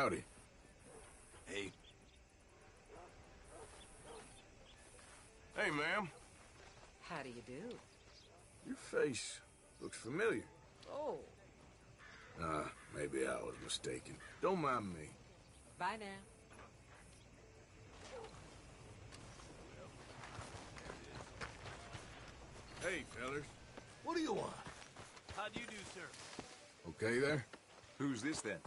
Howdy. Hey. Hey, ma'am. How do you do? Your face looks familiar. Oh, Maybe I was mistaken. Don't mind me. bye now. Hey, fellers. What do you want? How do you do, sir? Okay there? Who's this, then?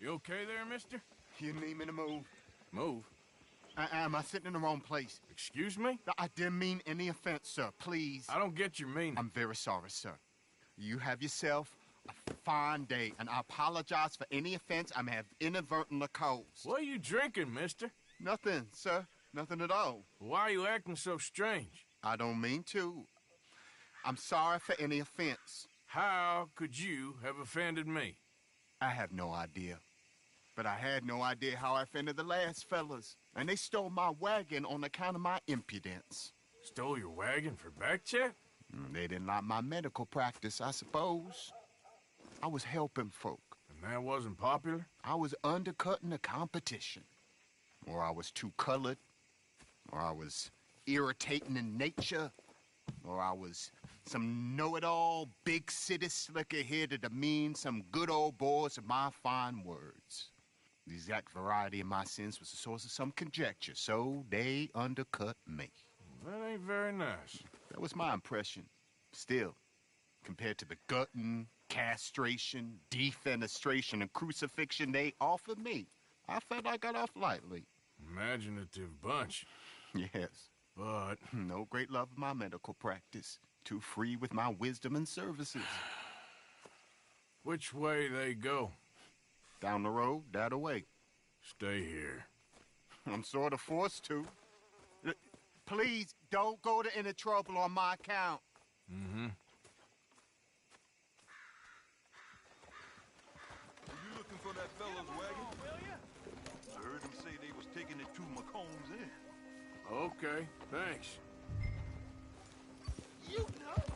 You okay there, mister? You need me to move? Move. Am I sitting in the wrong place? Excuse me? I didn't mean any offense, sir. Please. I don't get your meaning. I'm very sorry, sir. You have yourself a fine day, and I apologize for any offense I may have inadvertently caused. What are you drinking, mister? Nothing, sir. Nothing at all. Why are you acting so strange? I don't mean to. I'm sorry for any offense. How could you have offended me? I have no idea. But I had no idea how I offended the last fellas. And they stole my wagon on account of my impudence. Stole your wagon for back check? They didn't like my medical practice, I suppose. I was helping folk. And that wasn't popular? I was undercutting the competition. Or I was too colored. Or I was irritating in nature. Or I was some know-it-all, big city slicker here to demean some good old boys of my fine words. The exact variety of my sins was the source of some conjecture, so they undercut me. That ain't very nice. That was my impression. Still, compared to the gutting, castration, defenestration, and crucifixion they offered me, I felt I got off lightly. Imaginative bunch. Yes. But no great love of my medical practice. Too free with my wisdom and services. which way they go? Down the road, that way. Stay here. I'm sort of forced to. Please, don't go to any trouble on my account. Mm-hmm. You looking for that fellow's wagon? I heard him say they was taking it to McComb's Inn. Okay, thanks. You know.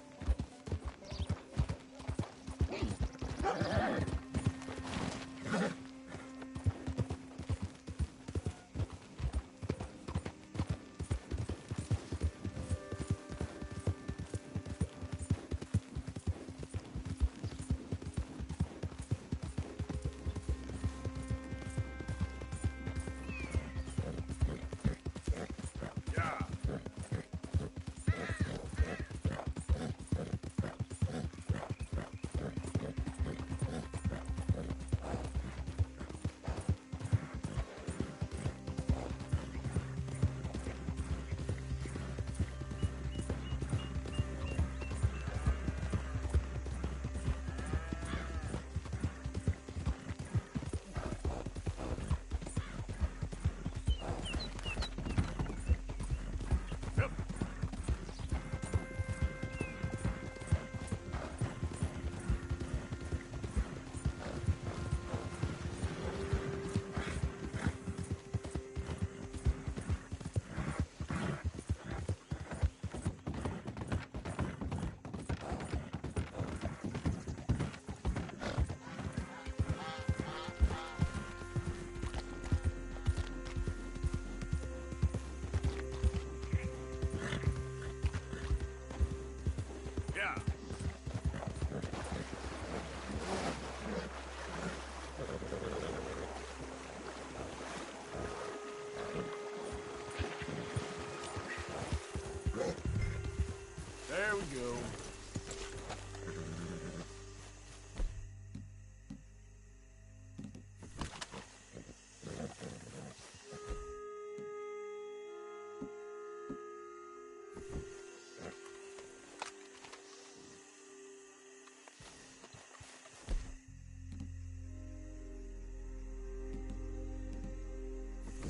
There we go.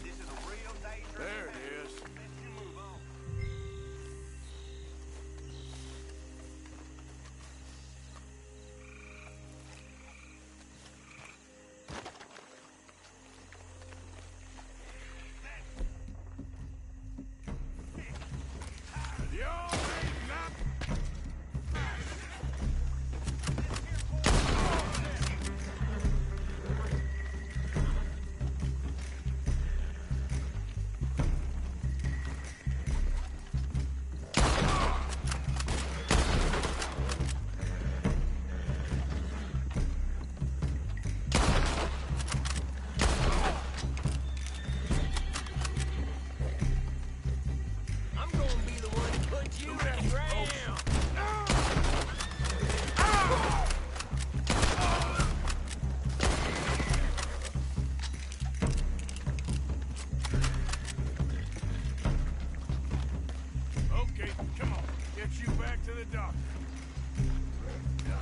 This is a real dangerous There it area. is. Let's move on. You ain't not. I'm gonna be the one to put you in the ground. Okay, come on. Get you back to the doctor. Yeah.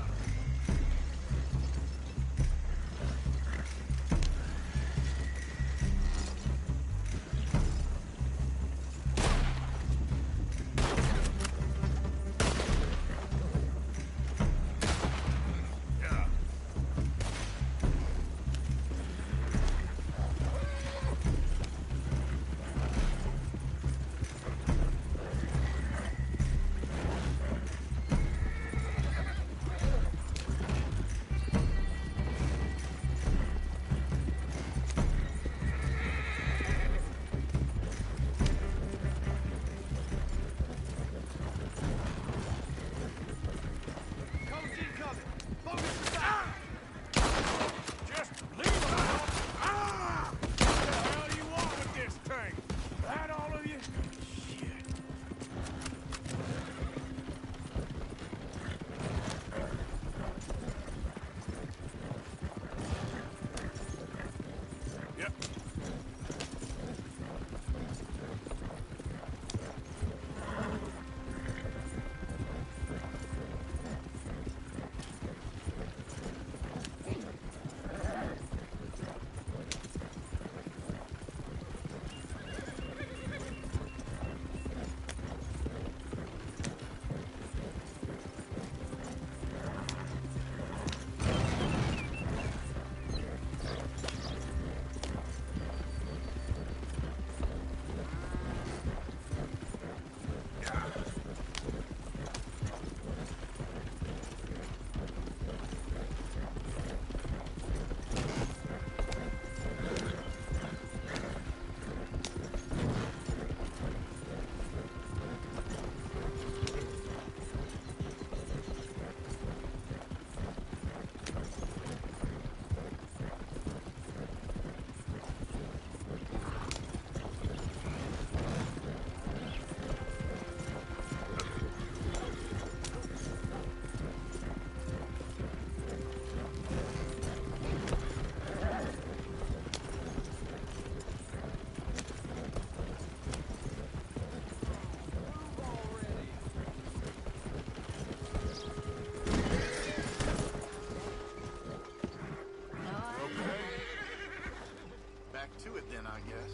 Coach incoming. Focus the back. Just leave it alone. Ah! What the hell you want with this thing? That all of you? Shit. Yep. Back to it then, I guess.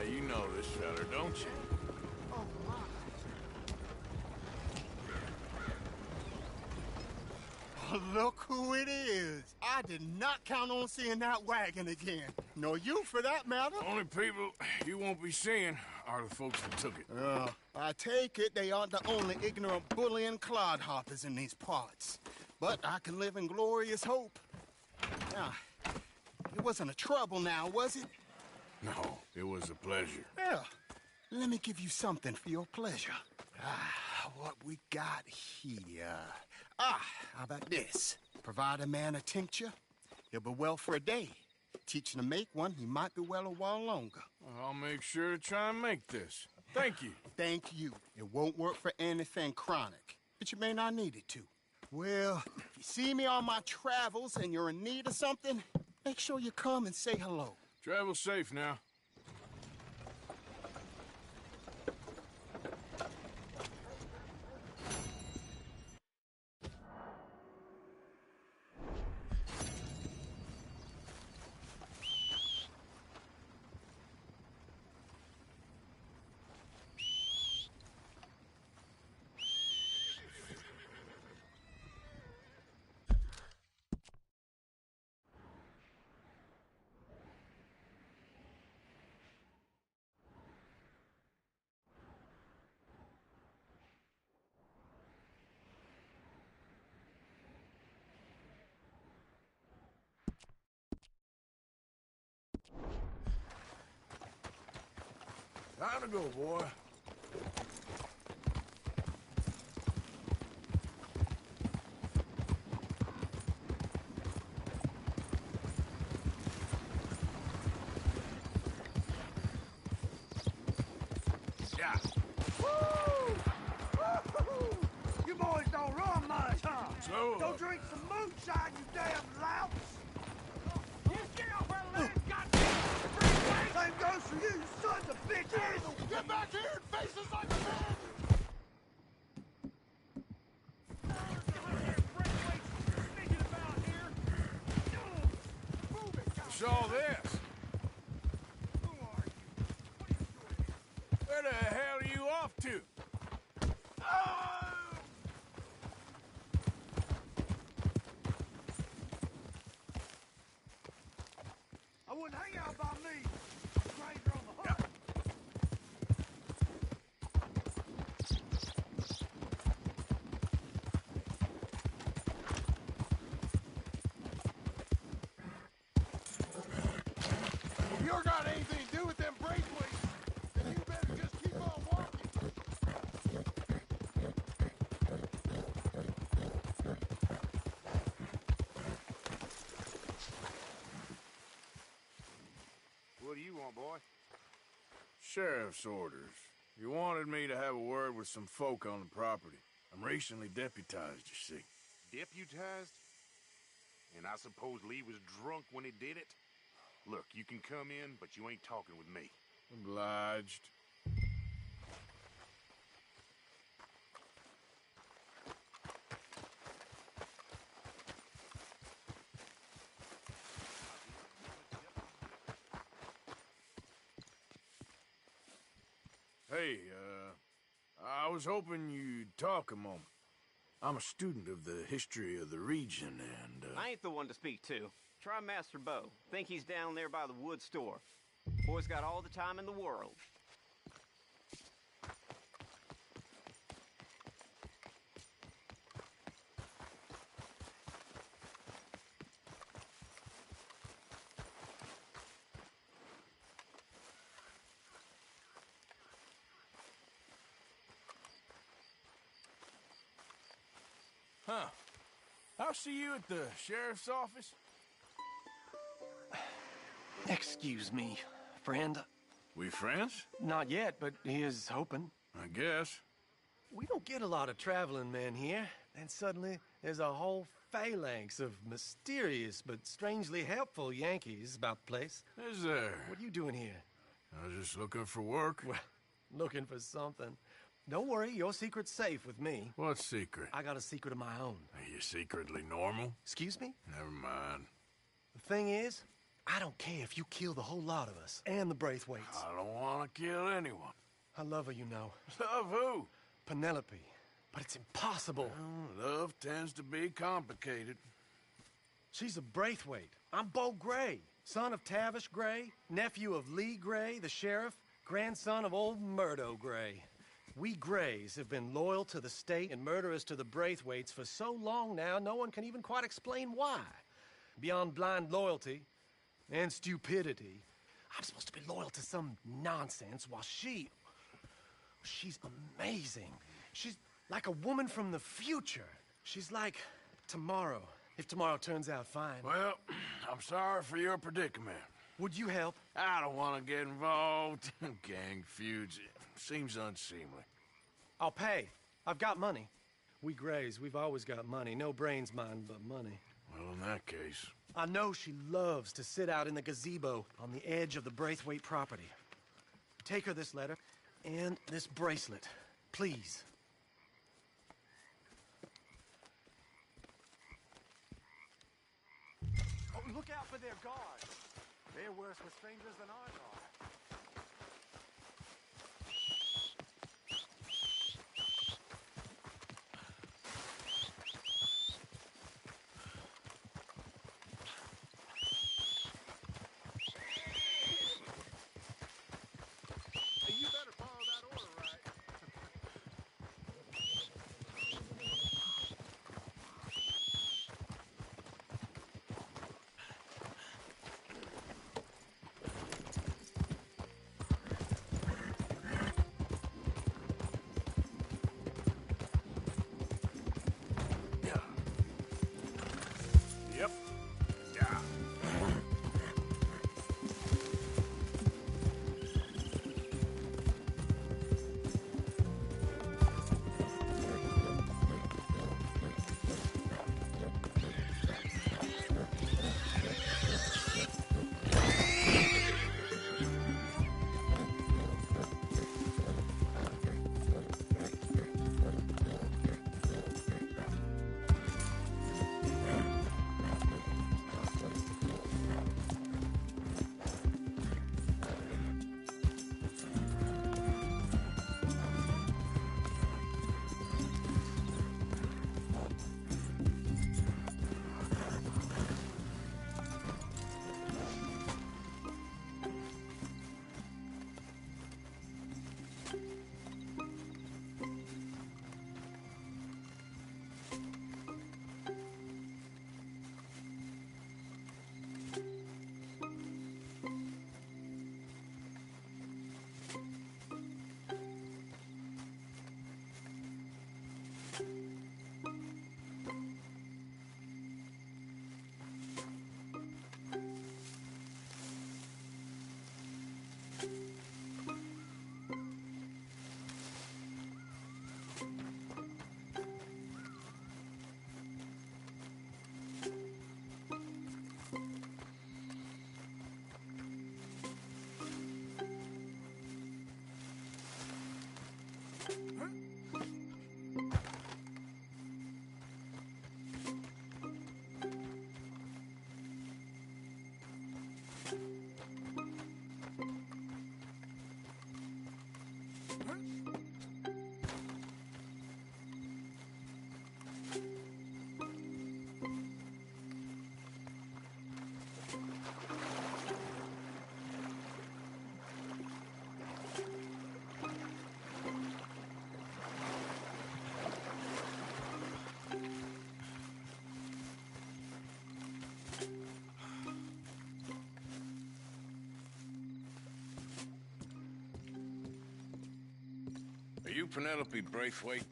You know this fella, don't you? Oh, look who it is. I did not count on seeing that wagon again. Nor you, for that matter. Only people you won't be seeing are the folks that took it. I take it they aren't the only ignorant bullying clodhoppers in these parts. But I can live in glorious hope. Now, it wasn't a trouble now, was it? No, it was a pleasure. Yeah. Let me give you something for your pleasure. What we got here. How about this? Provide a man a tincture, he'll be well for a day. Teach him to make one, he might be well a while longer. I'll make sure to try and make this. Thank you. Thank you. It won't work for anything chronic, but you may not need it to. Well, if you see me on my travels and you're in need of something, make sure you come and say hello. Travel safe now. Time to go, boy. Yeah. Woo! Woo-hoo-hoo! You boys don't run much, huh? So, Go drink some moonshine, you damn louts! Just get off our land, goddamn! Same goes for you, you sons of bitches! Get back here and face us like a man! what's all this? Where the hell are you off to? I wouldn't hang out by me. Stranger on the hunt. If you got anything to do with them braithwaites, then you better just keep on walking. What do you want, boy? Sheriff's orders. You wanted me to have a word with some folk on the property. I'm recently deputized, you see. Deputized? And I suppose Lee was drunk when he did it? Look, you can come in, but you ain't talking with me. Obliged. Hey, I was hoping you'd talk a moment. I'm a student of the history of the region, and, I ain't the one to speak to. Try Master Bo. Think he's down there by the wood store. Boy's got all the time in the world. Huh. I'll see you at the sheriff's office. Excuse me, friend. We friends? Not yet, but he is hoping. I guess. We don't get a lot of traveling men here, and suddenly there's a whole phalanx of mysterious but strangely helpful Yankees about the place. Is there? What are you doing here? I was just looking for work. Well, looking for something. Don't worry, your secret's safe with me. What secret? I got a secret of my own. Are you secretly normal? Excuse me? Never mind. The thing is, I don't care if you kill the whole lot of us, and the Braithwaites. I don't want to kill anyone. I love her, you know. Love who? Penelope. But it's impossible. Well, love tends to be complicated. She's a Braithwaite. I'm Bo Gray, son of Tavish Gray, nephew of Lee Gray, the sheriff, grandson of old Murdo Gray. We Grays have been loyal to the state and murderous to the Braithwaites for so long now, no one can even quite explain why. Beyond blind loyalty and stupidity, I'm supposed to be loyal to some nonsense while she's amazing. She's like a woman from the future. She's like tomorrow, if tomorrow turns out fine. Well, I'm sorry for your predicament. Would you help? I don't want to get involved. Gang feuds seems unseemly. I'll pay. I've got money. We Grays, we've always got money. No brains, mind, but money. Well, in that case... I know she loves to sit out in the gazebo on the edge of the Braithwaite property. Take her this letter and this bracelet, please. Oh, look out for their guards. They're worse with strangers than ours are. You better follow that order, right? Yep. Are you Penelope Braithwaite?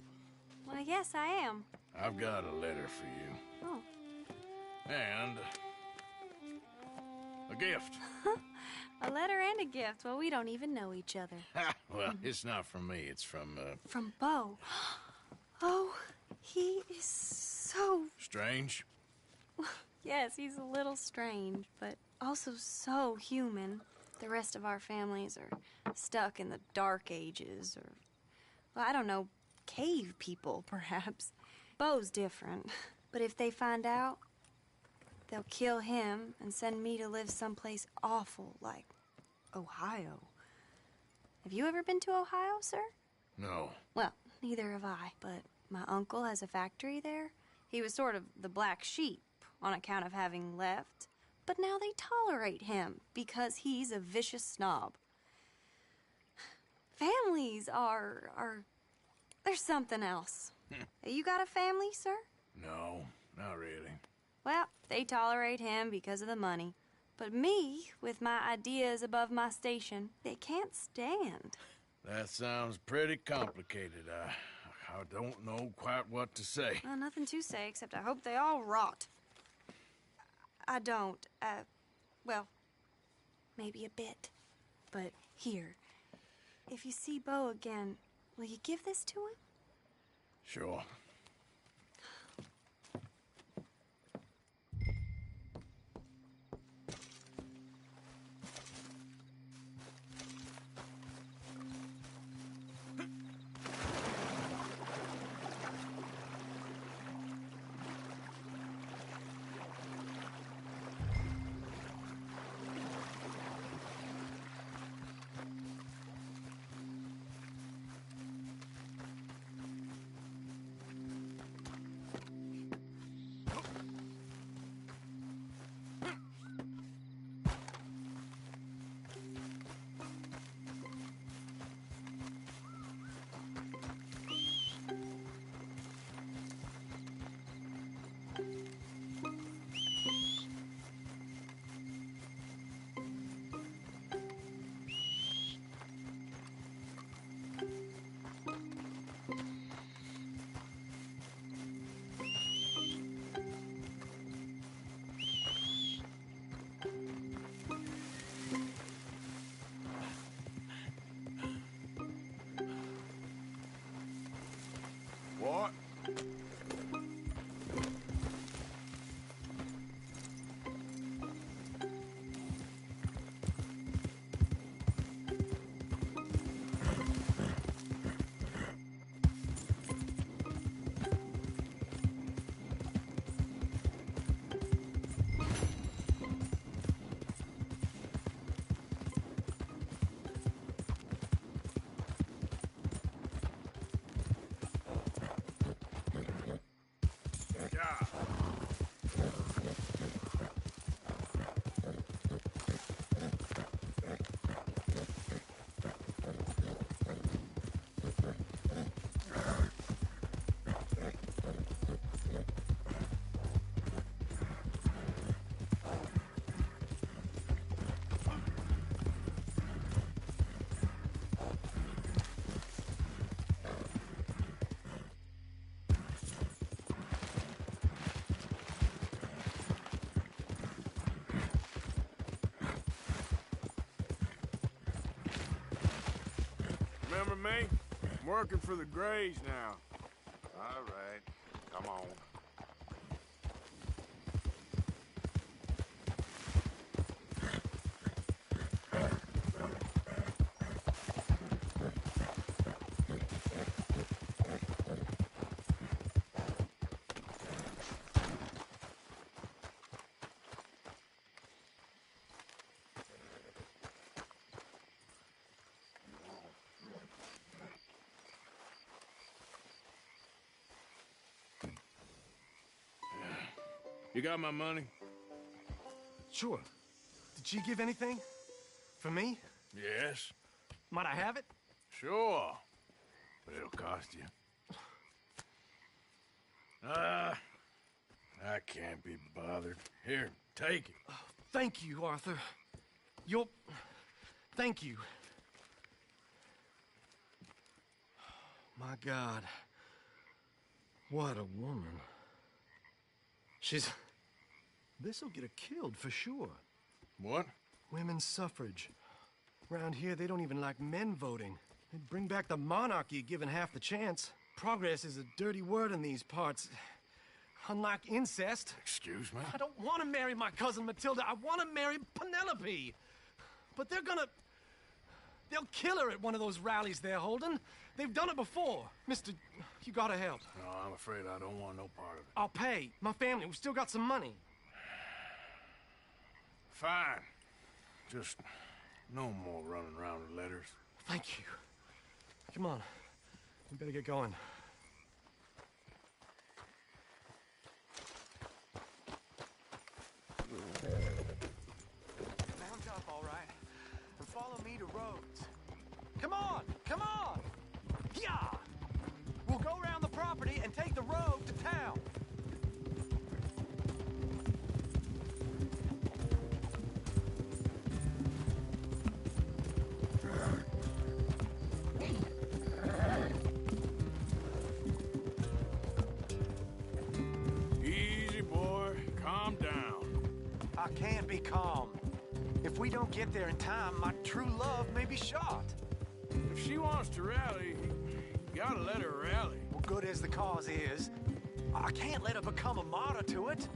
Well, yes, I am. I've got a letter for you. Oh. And... a gift. A letter and a gift. Well, we don't even know each other. Well, it's not from me. It's from, From Beau. Oh, he is so... Strange? Yes, he's a little strange, but also so human. The rest of our families are stuck in the Dark Ages, or... well, I don't know, cave people, perhaps. Beau's different. But if they find out, they'll kill him and send me to live someplace awful like Ohio. Have you ever been to Ohio, sir? No. Well, neither have I, but my uncle has a factory there. He was sort of the black sheep on account of having left, but now they tolerate him because he's a vicious snob. Families are there's something else. You got a family, sir? No, not really. Well, they tolerate him because of the money. But me, with my ideas above my station, they can't stand. That sounds pretty complicated. I don't know quite what to say. Well, nothing to say, except I hope they all rot. I don't. Well, maybe a bit. But here, if you see Bo again, will you give this to him? Sure. What? Remember me? I'm working for the Grays now. All right, come on. You got my money? Sure. Did she give anything? For me? Yes. Might I have it? Sure. But it'll cost you. I can't be bothered. Here, take it. Oh, thank you, Arthur. You'll... Thank you. My God. What a woman. She's... This'll get her killed for sure. What? Women's suffrage. Around here, they don't even like men voting. They'd bring back the monarchy given half the chance. Progress is a dirty word in these parts. Unlike incest. Excuse me? I don't want to marry my cousin Matilda. I want to marry Penelope. But they're gonna... They'll kill her at one of those rallies they're holding. They've done it before. Mister, you gotta help. No, I'm afraid I don't want no part of it. I'll pay. My family, we've still got some money. Fine. Just no more running around with letters. Thank you. Come on. We better get going. Mount up, all right, and follow me to Rhodes. Come on! Come on! Yeah! We'll go around the property and take the road to town. be calm. If we don't get there in time, my true love may be shot. If she wants to rally, you gotta let her rally. Well, good as the cause is, I can't let her become a martyr to it.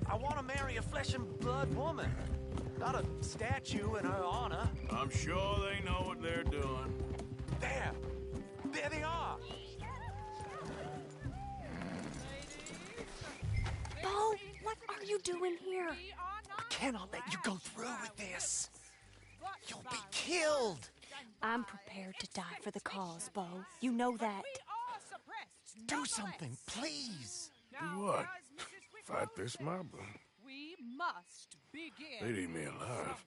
I want to marry a flesh and blood woman, not a statue in her honor. I'm sure they know what they're doing. There they are. Bo, what are you doing here? I cannot let you go through with this. You'll be killed. I'm prepared to die for the cause, Bo. You know that. Do something, please. Do what? Fight this mob? We must begin. They'd eat me alive.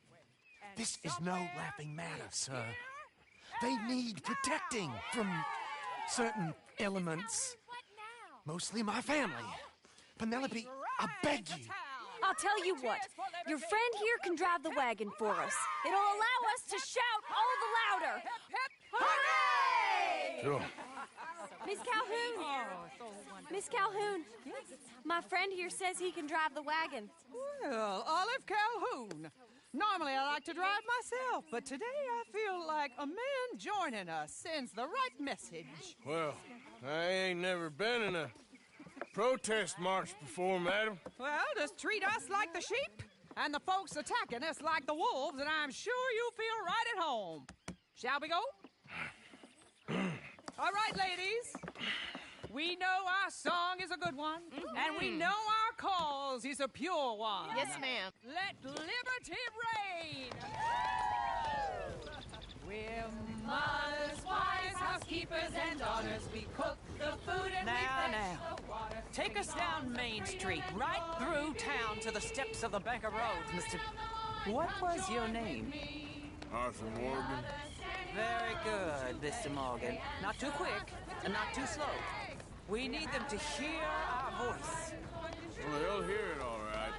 This is no laughing matter, sir. They need protecting from certain elements. Mostly my family. Penelope, I beg you. I'll tell you what. Your friend here can drive the wagon for us. It'll allow us to shout all the louder. Hooray! Sure. Miss Calhoun! Miss Calhoun! My friend here says he can drive the wagon. Well, Olive Calhoun. Normally I like to drive myself, but today I feel like a man joining us sends the right message. Well, I ain't never been in a protest march before, madam. Well, just treat us like the sheep, and the folks attacking us like the wolves, and I'm sure you feel right at home. Shall we go? All right, ladies. We know our song is a good one, and we know our cause is a pure one. Yes, ma'am. Let liberty reign! We're mothers, wives, housekeepers, and daughters. We cook the food and we fetch the water. Take us down Main Street, right through town to the steps of the Banker Road, Mr. What was your name? Arthur Morgan. Very good, Mr. Morgan. Not too quick, and not too slow. We need them to hear our voice. Well, they'll hear it all right.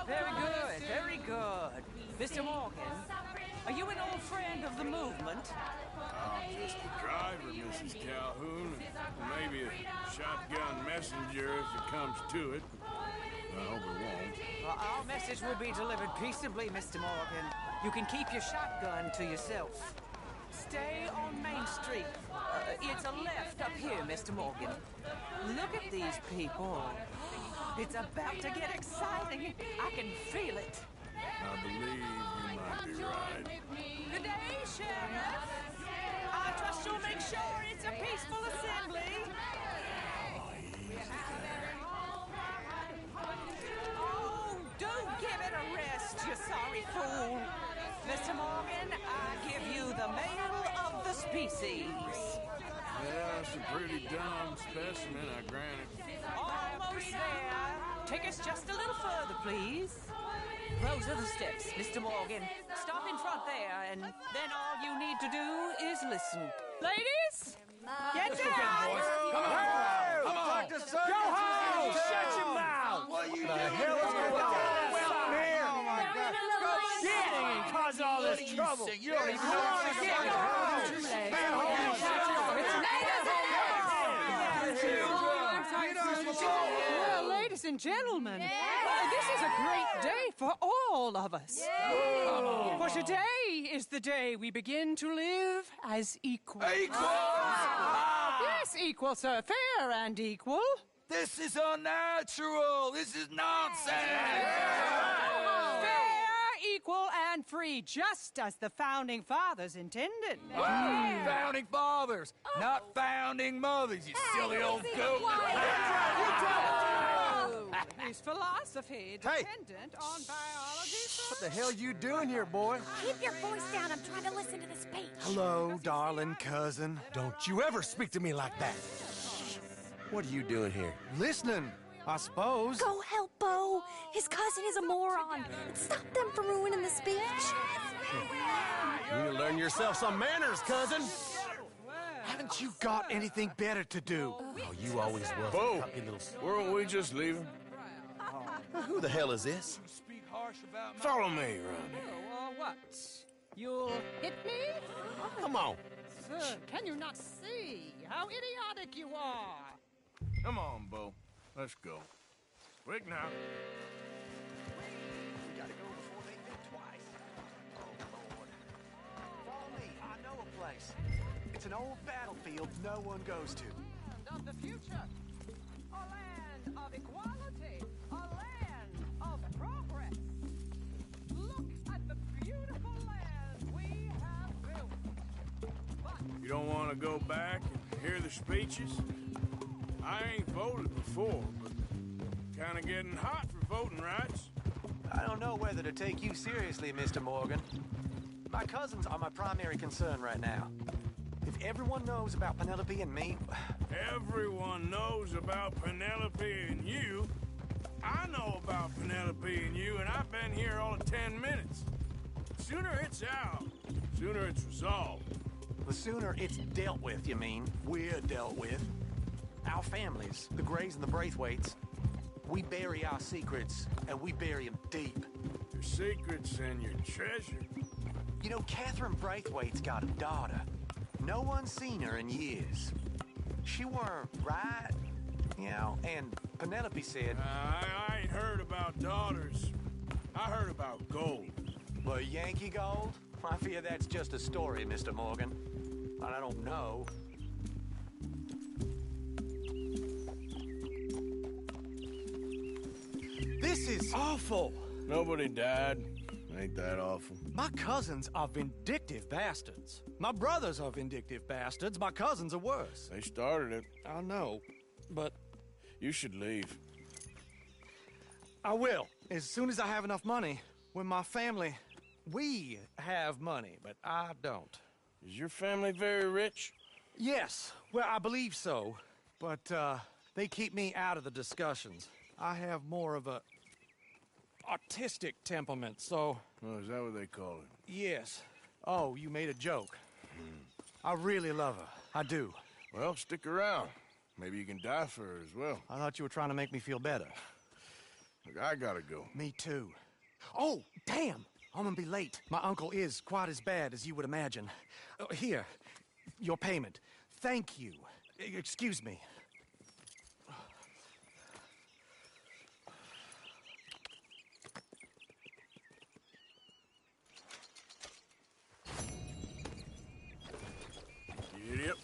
Very good, very good. Mr. Morgan, are you an old friend of the movement? I'm just the driver, Mrs. Calhoun. Maybe a shotgun messenger if it comes to it. I hope it won't. Our message will be delivered peaceably, Mr. Morgan. You can keep your shotgun to yourself. Stay on Main Street. It's a left up here, Mr. Morgan. Look at these people. It's about to get exciting. I can feel it. I believe you might be right. Good day, Sheriff. I trust you'll make sure it's a peaceful assembly. Oh, do give it a rest, you sorry fool. Mr. Morgan, I give you the male of the species. Yeah, it's a pretty dumb specimen, I grant it. Almost there. Take us just a little further, please. Those are the steps, Mr. Morgan. Stop in front there, and then all you need to do is listen. Ladies, get down! Come on! Come on! Go home! Shut your mouth! What are you doing? The hell is going on here? Oh my God! Shit! And cause all this trouble. You don't even know what's going on. Stay Well, ladies and gentlemen, this is a great day for all of us. For today is the day we begin to live as equals. Equals? Yes, equal, sir. Fair and equal. This is unnatural. This is nonsense. Fair, equal, and free, just as the Founding Fathers intended. Founding fathers, not founding mothers, you silly old goat. Is philosophy dependent on biology? What the hell you doing here, boy? Keep your voice down. I'm trying to listen to the speech. Hello, darling cousin. Don't you ever speak to me like that. What are you doing here? Listening, I suppose. Go help Bo. His cousin is a moron. And stop them from ruining the speech. You need to learn yourself some manners, cousin. Haven't you got anything better to do? Oh, you always was. Bo, weren't we just leaving? Who the hell is this? Follow me around here. What? You'll hit me? Come on. Sir, can you not see how idiotic you are? Come on, Bo. Let's go. Quick now. an old battlefield no one goes to. Land of the future. A land of equality. A land of progress. Look at the beautiful land we have built. You don't want to go back and hear the speeches? I ain't voted before, but kind of getting hot for voting rights. I don't know whether to take you seriously, Mr. Morgan. My cousins are my primary concern right now. If everyone knows about Penelope and me... Everyone knows about Penelope and you. I know about Penelope and you, and I've been here all of 10 minutes. Sooner it's out, sooner it's resolved. The sooner it's dealt with, you mean? We're dealt with. Our families, the Grays and the Braithwaites, we bury our secrets, and we bury them deep. Your secrets and your treasure. You know, Catherine Braithwaite's got a daughter. No one's seen her in years. She weren't right, you know, and Penelope said... I ain't heard about daughters. I heard about gold. But Yankee gold? I fear that's just a story, Mr. Morgan. I don't know. This is awful. Nobody died. Ain't that awful? My cousins are vindictive bastards. My brothers are vindictive bastards. My cousins are worse. They started it. I know, but... You should leave. I will, as soon as I have enough money. When my family... We have money, but I don't. Is your family very rich? Yes, well, I believe so. But, they keep me out of the discussions. I have more of a... artistic temperament, so... Oh, is that what they call it? Yes. Oh, you made a joke. I really love her. I do. Well, stick around. Maybe you can die for her as well. I thought you were trying to make me feel better. Look, I gotta go. Me too. Oh, damn! I'm gonna be late. My uncle is quite as bad as you would imagine. Here, your payment. Thank you. Excuse me. Idiot.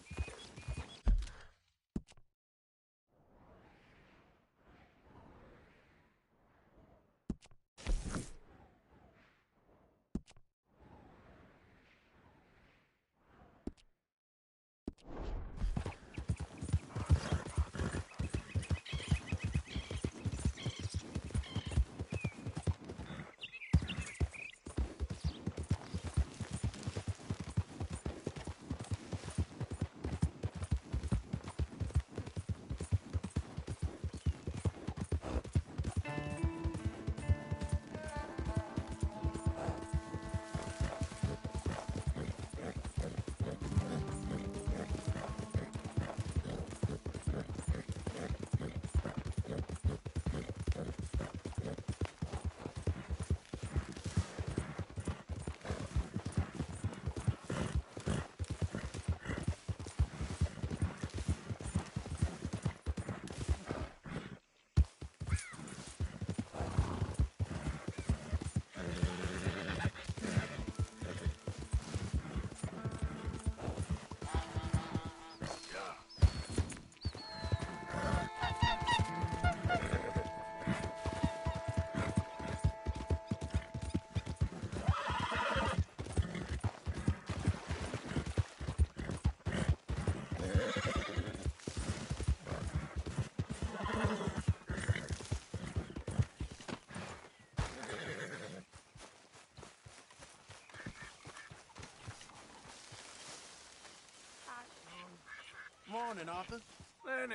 Morning, Arthur. Lenny.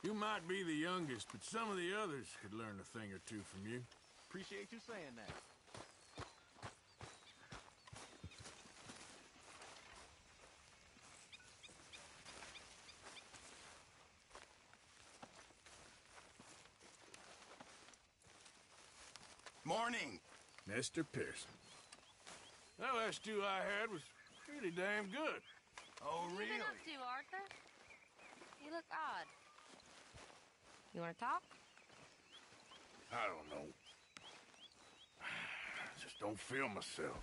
You might be the youngest, but some of the others could learn a thing or two from you. Appreciate you saying that. Morning. Mr. Pearson. That last stew I had was pretty damn good. Oh, What have you been up to, Arthur? You look odd. You want to talk? I don't know. I just don't feel myself.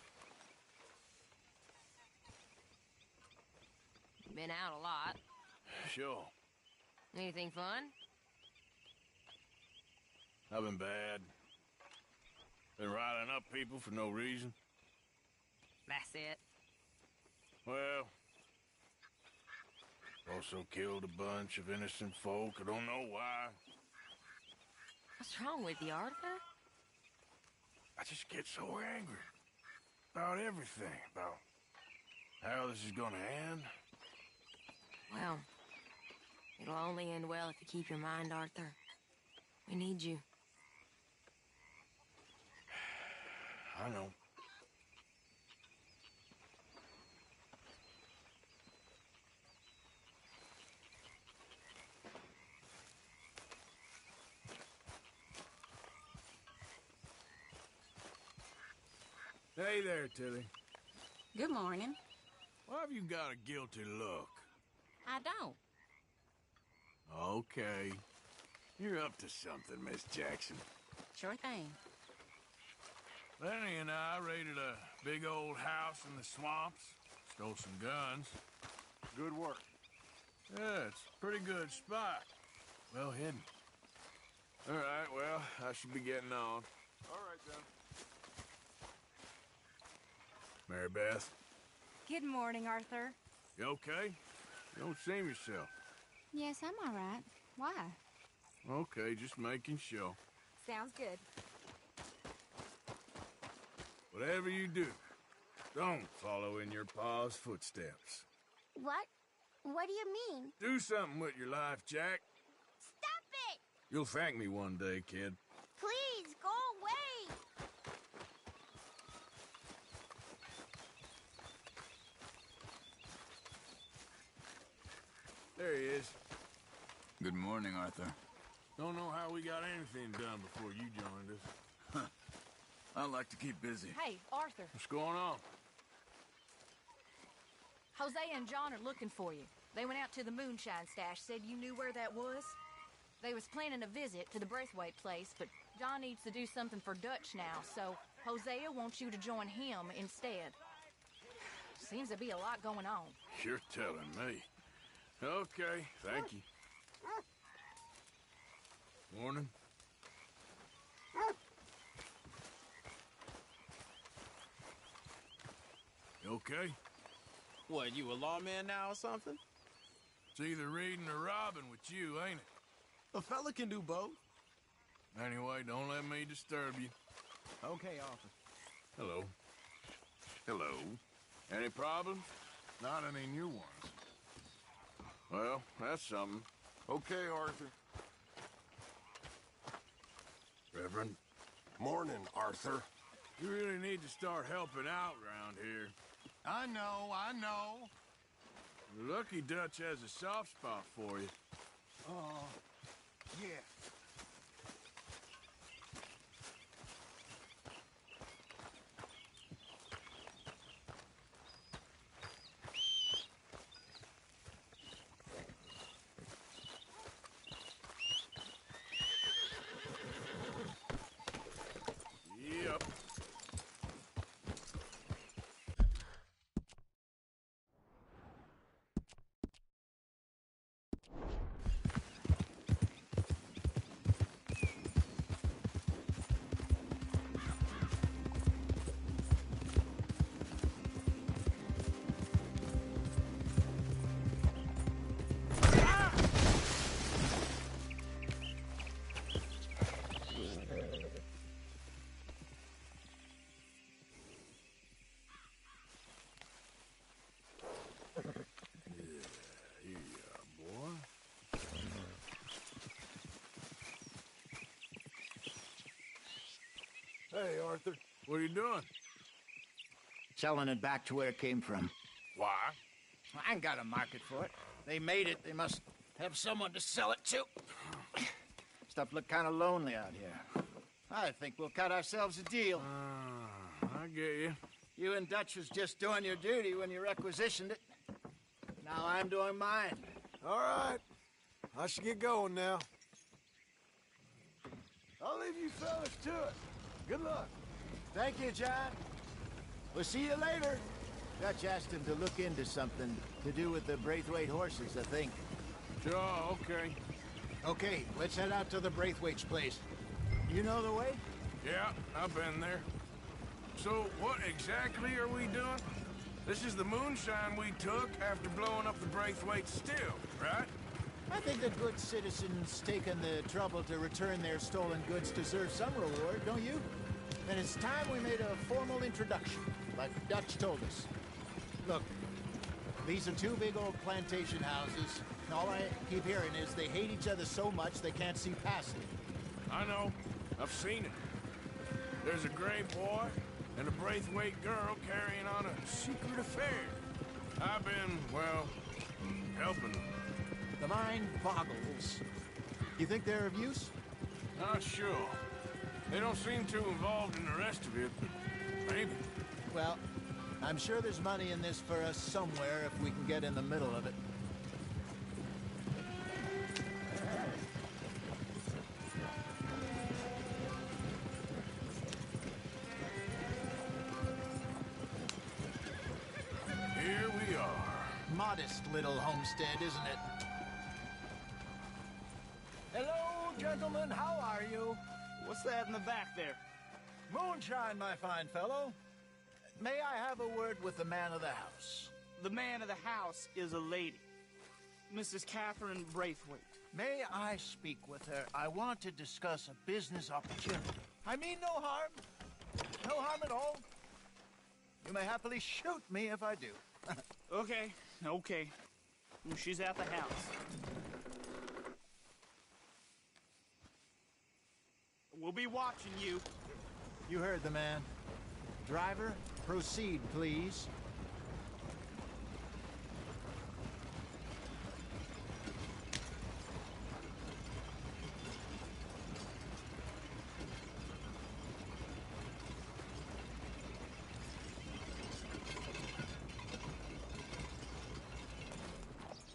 Been out a lot. Sure. Anything fun? I've been bad. Been riling up people for no reason. That's it. Well, also killed a bunch of innocent folk. I don't know why. What's wrong with you, Arthur? I just get so angry. About everything. About how this is gonna end. Well, it'll only end well if you keep your mind, Arthur. We need you. I know. Hey there, Tilly. Good morning. Why have you got a guilty look? I don't. Okay. You're up to something, Miss Jackson. Sure thing. Lenny and I raided a big old house in the swamps. Stole some guns. Good work. Yeah, it's a pretty good spot. Well hidden. All right, well, I should be getting on. All right, then. Mary Beth, Good morning, Arthur. you okay? You don't seem yourself. Yes, I'm all right. Why? Okay, just making sure. Sounds good. Whatever you do, don't follow in your pa's footsteps. What? What do you mean? Do something with your life, Jack. Stop it! You'll thank me one day, kid. Please, go away! There he is. Good morning, Arthur. Don't know how we got anything done before you joined us. I like to keep busy. Hey, Arthur. What's going on? Hosea and John are looking for you. They went out to the moonshine stash, said you knew where that was. They was planning a visit to the Braithwaite place, but John needs to do something for Dutch now, so Hosea wants you to join him instead. Seems to be a lot going on. You're telling me. Okay, thank you. Morning. You okay? What, you a lawman now or something? It's either reading or robbing with you, ain't it? A fella can do both. Anyway, don't let me disturb you. Okay, Arthur. Hello. Hello. Any problems? Not any new ones. Well, that's something. Okay, Arthur. Reverend? Morning, Arthur. You really need to start helping out around here. I know. Lucky Dutch has a soft spot for you. Yeah. Yep. Hey, Arthur. What are you doing? Selling it back to where it came from. Why? I ain't got a market for it. They made it. They must have someone to sell it to. Stuff look kind of lonely out here. I think we'll cut ourselves a deal. I get you. You and Dutch was just doing your duty when you requisitioned it. Now I'm doing mine. All right. I should get going now. I'll leave you fellas to it. Good luck. Thank you, John. We'll see you later. Dutch asked him to look into something to do with the Braithwaite horses, I think. Sure, okay. Okay, let's head out to the Braithwaite's place. You know the way? Yeah, I've been there. So, what exactly are we doing? This is the moonshine we took after blowing up the Braithwaite still, right? I think the good citizens taking the trouble to return their stolen goods deserve some reward, don't you? And it's time we made a formal introduction, like Dutch told us. Look, these are two big old plantation houses, and all I keep hearing is they hate each other so much they can't see past it. I know. I've seen it. There's a gray boy and a Braithwaite girl carrying on a secret affair. I've been, well, helping them. The mind boggles. You think they're of use? Not sure. They don't seem too involved in the rest of it, but maybe. Well, I'm sure there's money in this for us somewhere if we can get in the middle of it. Here we are. Modest little homestead, isn't it? Hello, gentlemen. How are you? What's that in the back there? Moonshine, my fine fellow. May I have a word with the man of the house? The man of the house is a lady. Mrs. Catherine Braithwaite. May I speak with her? I want to discuss a business opportunity. I mean no harm. No harm at all. You may happily shoot me if I do. Okay. She's at the house. We'll be watching you. You heard the man. Driver, proceed, please.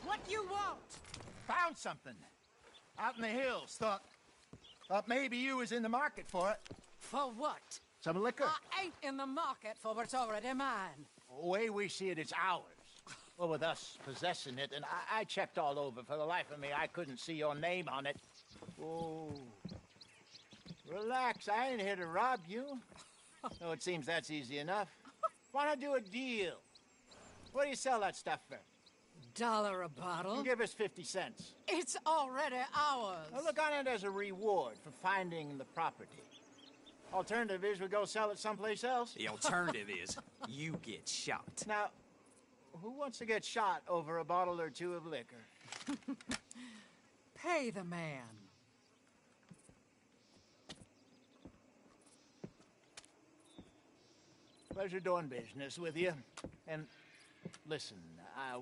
What you want? Found something. Out in the hills. Thought maybe you was in the market for it. For what? Some liquor. I ain't in the market for what's already mine. The way we see it, it's ours. Well, with us possessing it, and I checked all over. For the life of me, I couldn't see your name on it. Oh. Relax, I ain't here to rob you. No, it seems that's easy enough. Why not do a deal? What do you sell that stuff for? $1 a bottle? You give us 50 cents. It's already ours. Now look on it as a reward for finding the property. Alternative is we go sell it someplace else. The alternative is you get shot. Now, who wants to get shot over a bottle or two of liquor? Pay the man. Pleasure doing business with you. And listen,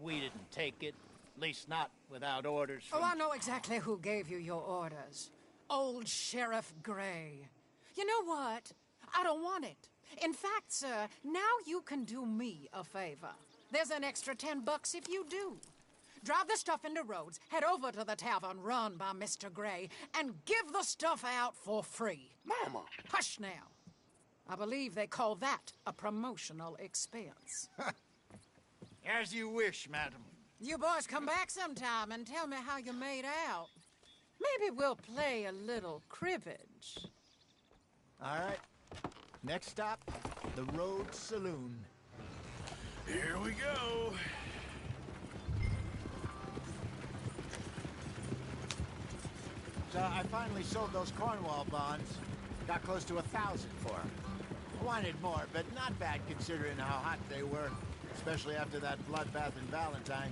we didn't take it. At least not without orders from... Oh, I know exactly who gave you your orders. Old Sheriff Gray. You know what? I don't want it. In fact, sir, now you can do me a favor. There's an extra $10 if you do. Drive the stuff into Rhodes, head over to the tavern run by Mr. Gray, and give the stuff out for free. Mama! Hush now. I believe they call that a promotional expense. As you wish, madam. You boys come back sometime and tell me how you made out. Maybe we'll play a little cribbage. All right. Next stop, the Rhodes Saloon. Here we go. So I finally sold those Cornwall bonds. Got close to 1,000 for them. I wanted more, but not bad considering how hot they were, especially after that bloodbath in Valentine.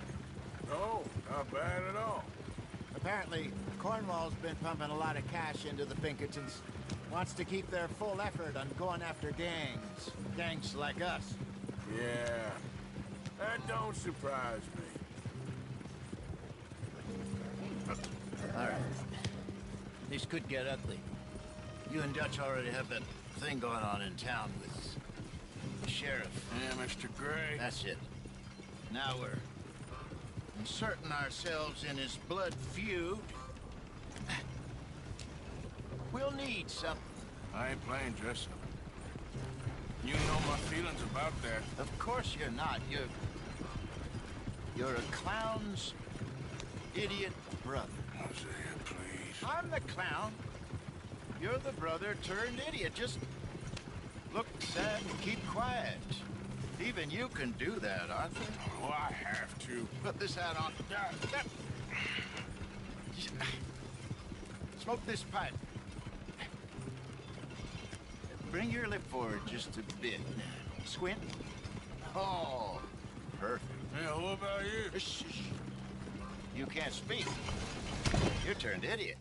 No, not bad at all. Apparently, Cornwall's been pumping a lot of cash into the Pinkertons. Wants to keep their full effort on going after gangs. Gangs like us. Yeah, that don't surprise me. All right. This could get ugly. You and Dutch already have that thing going on in town with the sheriff. Yeah, Mr. Gray. That's it. Now we're inserting ourselves in his blood feud. We'll need something. I ain't playing dress up. You know my feelings about that. Of course you're not. You're a clown's idiot brother. Hosea, please. I'm the clown. You're the brother turned idiot. Just look sad and keep quiet. Even you can do that, Arthur. Oh, I have to. Put this hat on. Smoke this pipe. Bring your lip forward just a bit. Squint. Oh, perfect. Yeah, what about you? Shh, shh. You can't speak. You're turned idiot.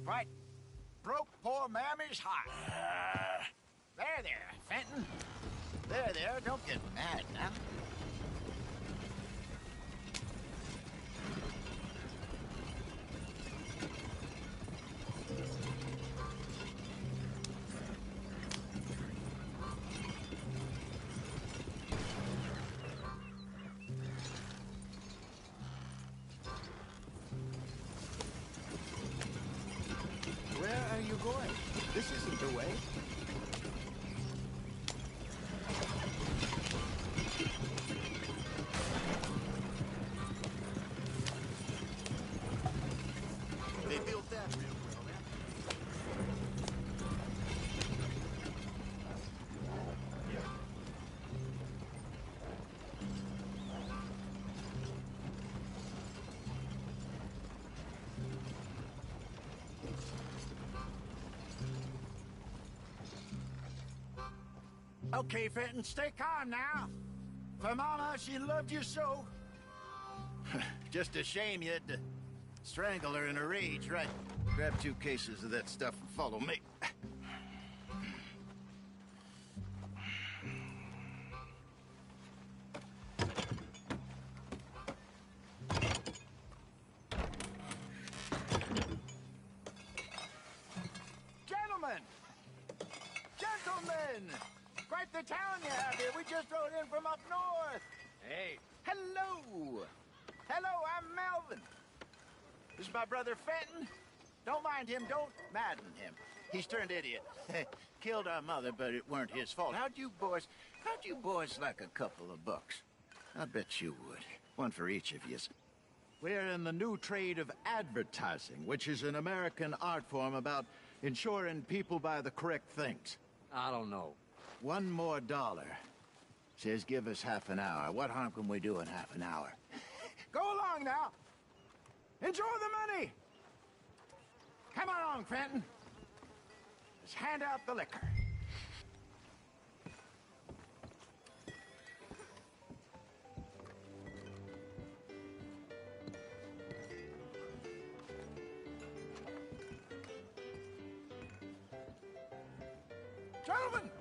Right. Broke poor Mammy's heart. There, Fenton. There, don't get mad now. Where are you going? This isn't the way. They built that real well, Okay, Fenton, stay calm now. For Mama, she loved you so. Just a shame you had to strangle her in a rage, right? Grab 2 cases of that stuff and follow me. Gentlemen! Quite the town you have here. We just rode in from up north. Hey. Hello. Hello, I'm Melvin. This is my brother Fenton. Don't mind him. Don't madden him. He's turned idiot. Killed our mother, but it weren't his fault. How'd you boys like a couple of bucks? I bet you would. One for each of you. We're in the new trade of advertising, which is an American art form about ensuring people buy the correct things. I don't know. $1 more. Says give us half an hour. What harm can we do in half an hour? Go along now. Enjoy the money. Come along, Fenton. Let's hand out the liquor. Gentlemen!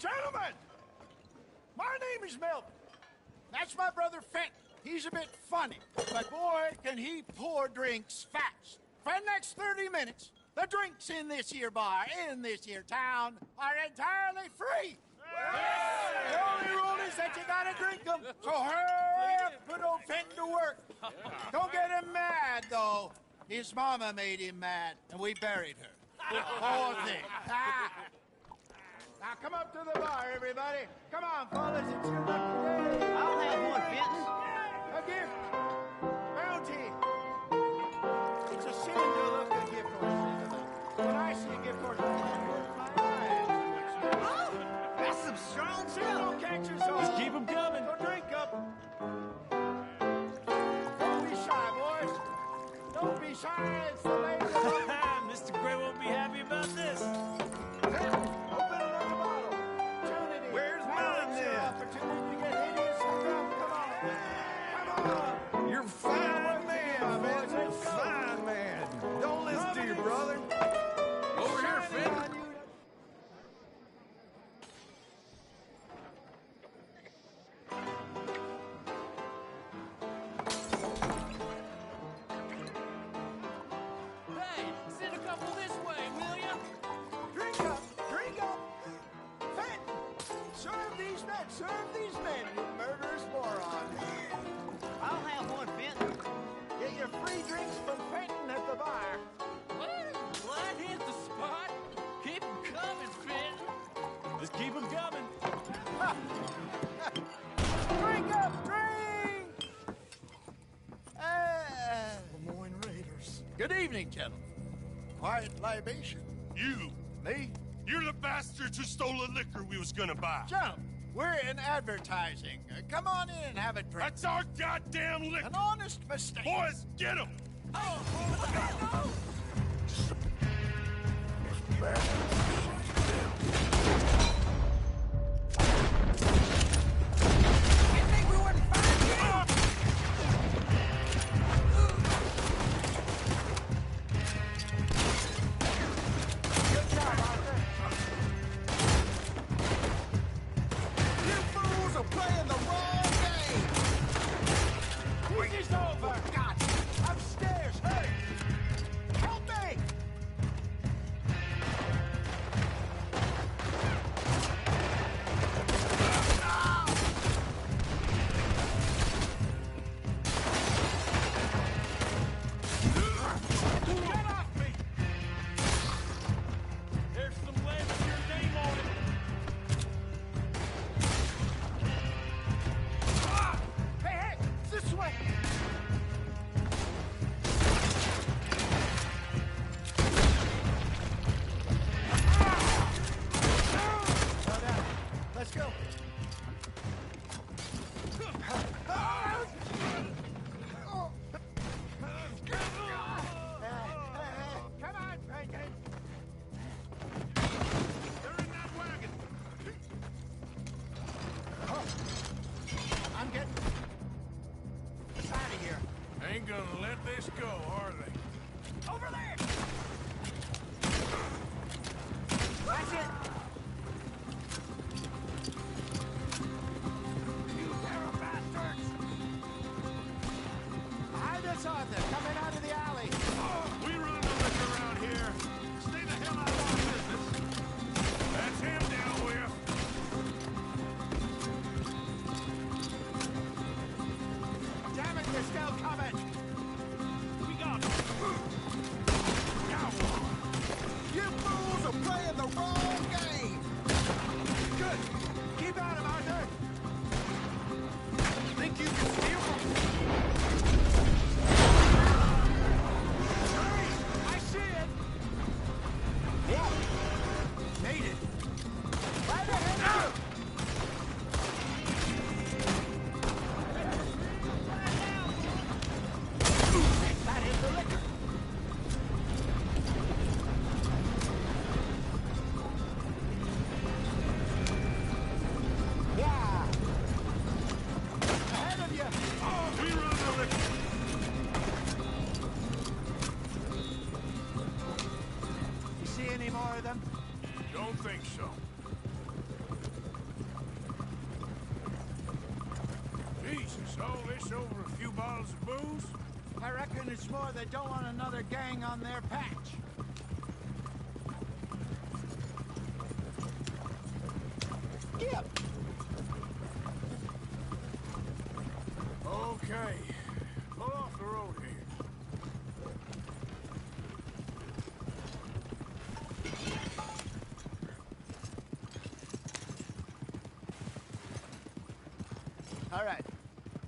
Gentlemen! My name is Melvin. That's my brother Fenton. He's a bit funny, but boy, can he pour drinks fast. For the next 30 minutes, the drinks in this here bar, in this here town, are entirely free. Yeah. The only rule is that you gotta drink them. So hurry up, put old Fenton to work. Don't get him mad, though. His mama made him mad, and we buried her. Poor thing. Now come up to the bar, everybody. Come on, fellas, it's your lucky day. I'll have one, Fenton. A gift. Bounty. It's a sin to look a gift horse. When I see a gift horse, I close my eyes. Oh, that's some strong stuff. Don't catch yourself. Just keep 'em coming. So drink up. Don't be shy, boys. Don't be shy. It's the lady. Mr. Gray won't be happy about this. Open another bottle. Where's mine then? Opportunity to get hideous and drunk. Come on. You're a fine man, Fenton. You're a fine man. Don't listen to your brother. Over here, Fenton. Hey, send a couple this way, will ya? Drink up. Drink up. Fenton, serve these men. Serve these men, you murderous moron. I'll have one, Fenton. Get your free drinks from Fenton at the bar. What? Well, that hit the spot. Keep them coming. Drink up, drink! Lemoyne Raiders. Good evening, gentlemen. Quiet libation. You. Me? You're the bastards who stole the liquor we was gonna buy. Jump! We're in advertising. Come on in and have a drink. That's our goddamn liquor. An honest mistake. Boys, get him! Ain't gonna let this go, are they? Over there! That's it! You pair of bastards! Behind us, Arthur, coming out of the alley. We run the liquor around here. Stay the hell out of our business. That's him down with. Damn it, they're still coming. We got him. You fools are playing the wrong game. Good. Keep at him, Arthur. Think you can steal them? I see it. Yeah. Made it. Right ahead of you. That is the liquor. Yeah. Ahead of you. We run the liquor. You see any more of them? Don't think so. Jesus, all this over a few bottles of booze? I reckon it's more they don't want another gang on their patch. Yep. Okay. Pull off the road here. All right.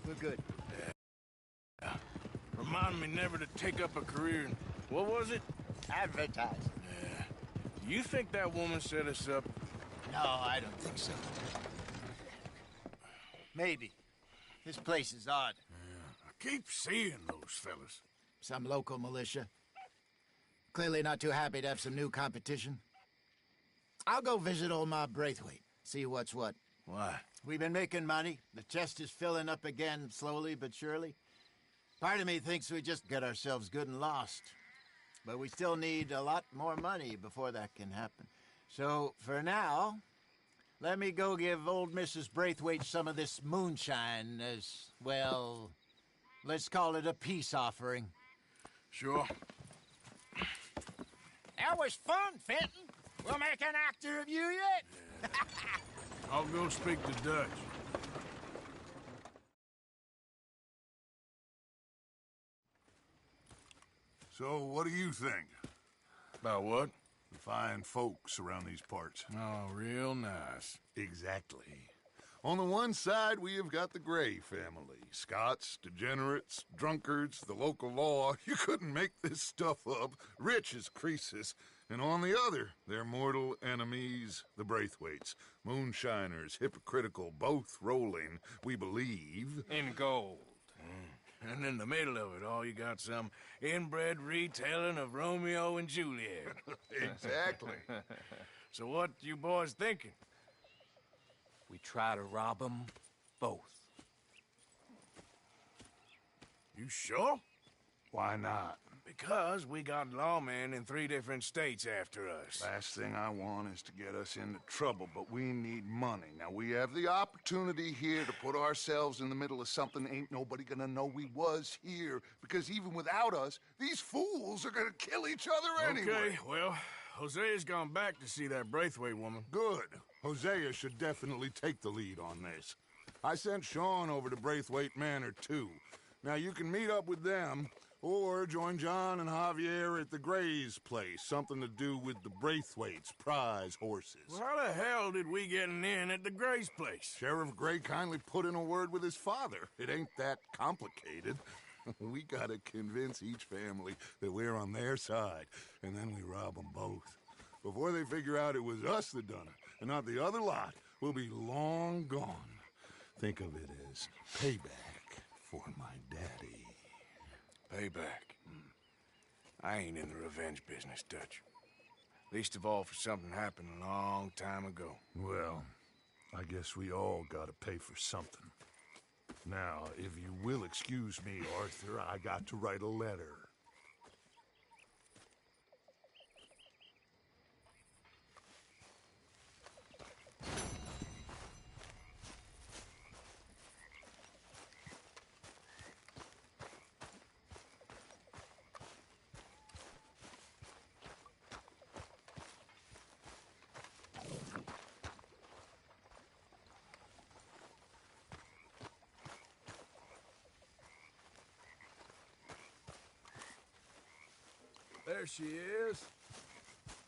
We're good. Remind me never to take up a career in, what was it? Advertising. Yeah. You think that woman set us up? No, I don't think so. Maybe. This place is odd. I keep seeing those fellas. Some local militia. Clearly not too happy to have some new competition. I'll go visit old Ma Braithwaite, see what's what. Why? We've been making money. The chest is filling up again, slowly but surely. Part of me thinks we just get ourselves good and lost. But we still need a lot more money before that can happen. So, for now, let me go give old Mrs. Braithwaite some of this moonshine as, well, let's call it a peace offering. Sure. That was fun, Fenton. We'll make an actor of you yet. I'll go speak to Dutch. So, what do you think? About what? Fine folks around these parts. Oh, real nice. Exactly. On the one side, we have got the Gray family. Scots, degenerates, drunkards, the local law. You couldn't make this stuff up. Rich as Croesus. And on the other, their mortal enemies, the Braithwaites. Moonshiners, hypocritical, both rolling, we believe. In gold. And in the middle of it all, you got some inbred retelling of Romeo and Juliet. Exactly. So what you boys thinking? We try to rob them both. You sure? Why not? Because we got lawmen in 3 different states after us. Last thing I want is to get us into trouble, but we need money. Now, we have the opportunity here to put ourselves in the middle of something ain't nobody gonna know we was here, because even without us, these fools are gonna kill each other anyway. Okay, well, Hosea's gone back to see that Braithwaite woman. Good. Hosea should definitely take the lead on this. I sent Sean over to Braithwaite Manor, too. Now, you can meet up with them, or join John and Javier at the Gray's place. Something to do with the Braithwaites' prize horses. Well, how the hell did we get in at the Gray's place? Sheriff Gray kindly put in a word with his father. It ain't that complicated. We gotta convince each family that we're on their side, and then we rob them both. Before they figure out it was us that done it, and not the other lot, we'll be long gone. Think of it as payback for my daddy. Payback. I ain't in the revenge business, Dutch. Least of all for something happened a long time ago. Well, I guess we all gotta pay for something. Now, if you will excuse me, Arthur, I got to write a letter. There she is.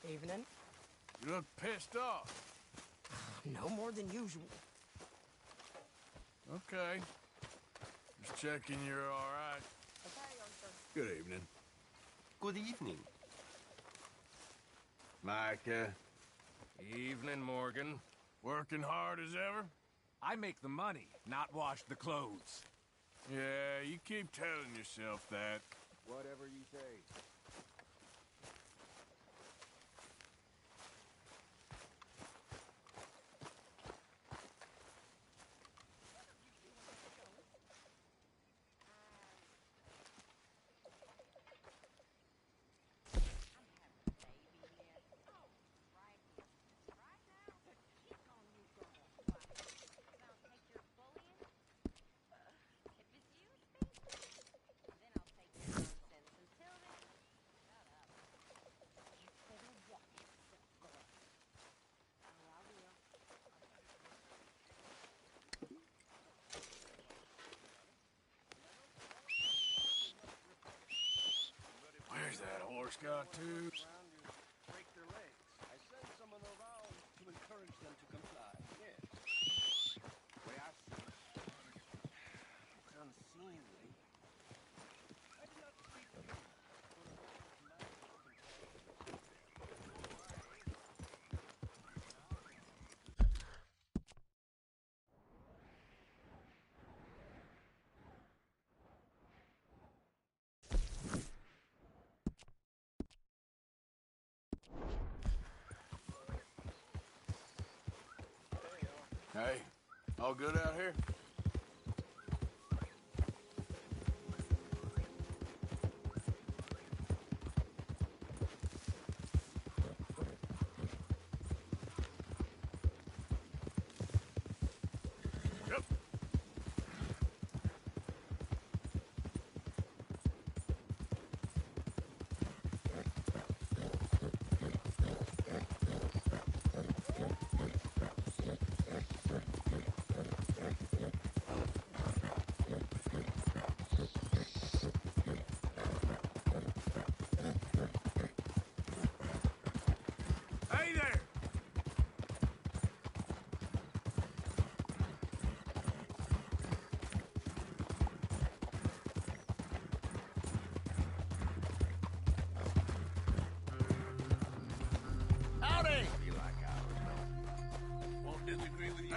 Evening. You look pissed off. No more than usual. Okay. Just checking you're all right. Good evening. Good evening. Micah. Evening, Morgan. Working hard as ever? I make the money, not wash the clothes. Yeah, you keep telling yourself that. Whatever you say. Where's that horse got to? Break their legs. I sent someone around to encourage them to comply. Yes. Way I see it. Looks unseemly. I did not speak to them. Hey, all good out here? Yep.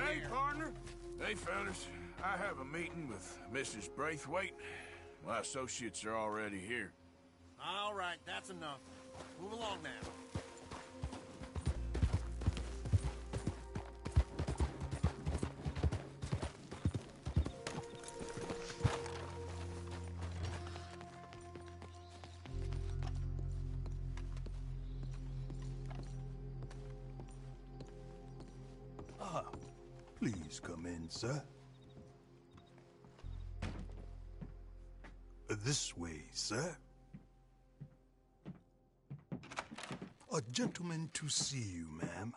Hey, partner. Hey, fellas. I have a meeting with Mrs. Braithwaite. My associates are already here. All right, that's enough. Move along now. Please come in, sir. This way, sir. A gentleman to see you, ma'am.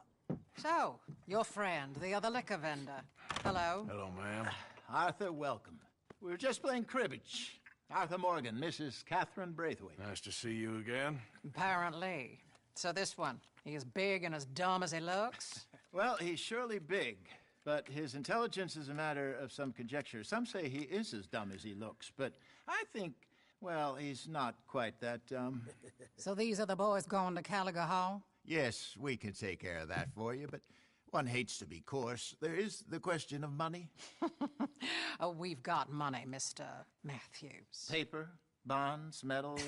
So, your friend, the other liquor vendor. Hello. Hello, ma'am. Arthur, welcome. We were just playing cribbage. Arthur Morgan, Mrs. Catherine Braithwaite. Nice to see you again. Apparently. So this one, he is big and as dumb as he looks? Well, he's surely big, but his intelligence is a matter of some conjecture. Some say he is as dumb as he looks, but I think, well, he's not quite that dumb. So these are the boys going to Caliga Hall? Yes, we can take care of that for you, but one hates to be coarse. There is the question of money. Oh, we've got money, Mr. Matthews. Paper, bonds, metal.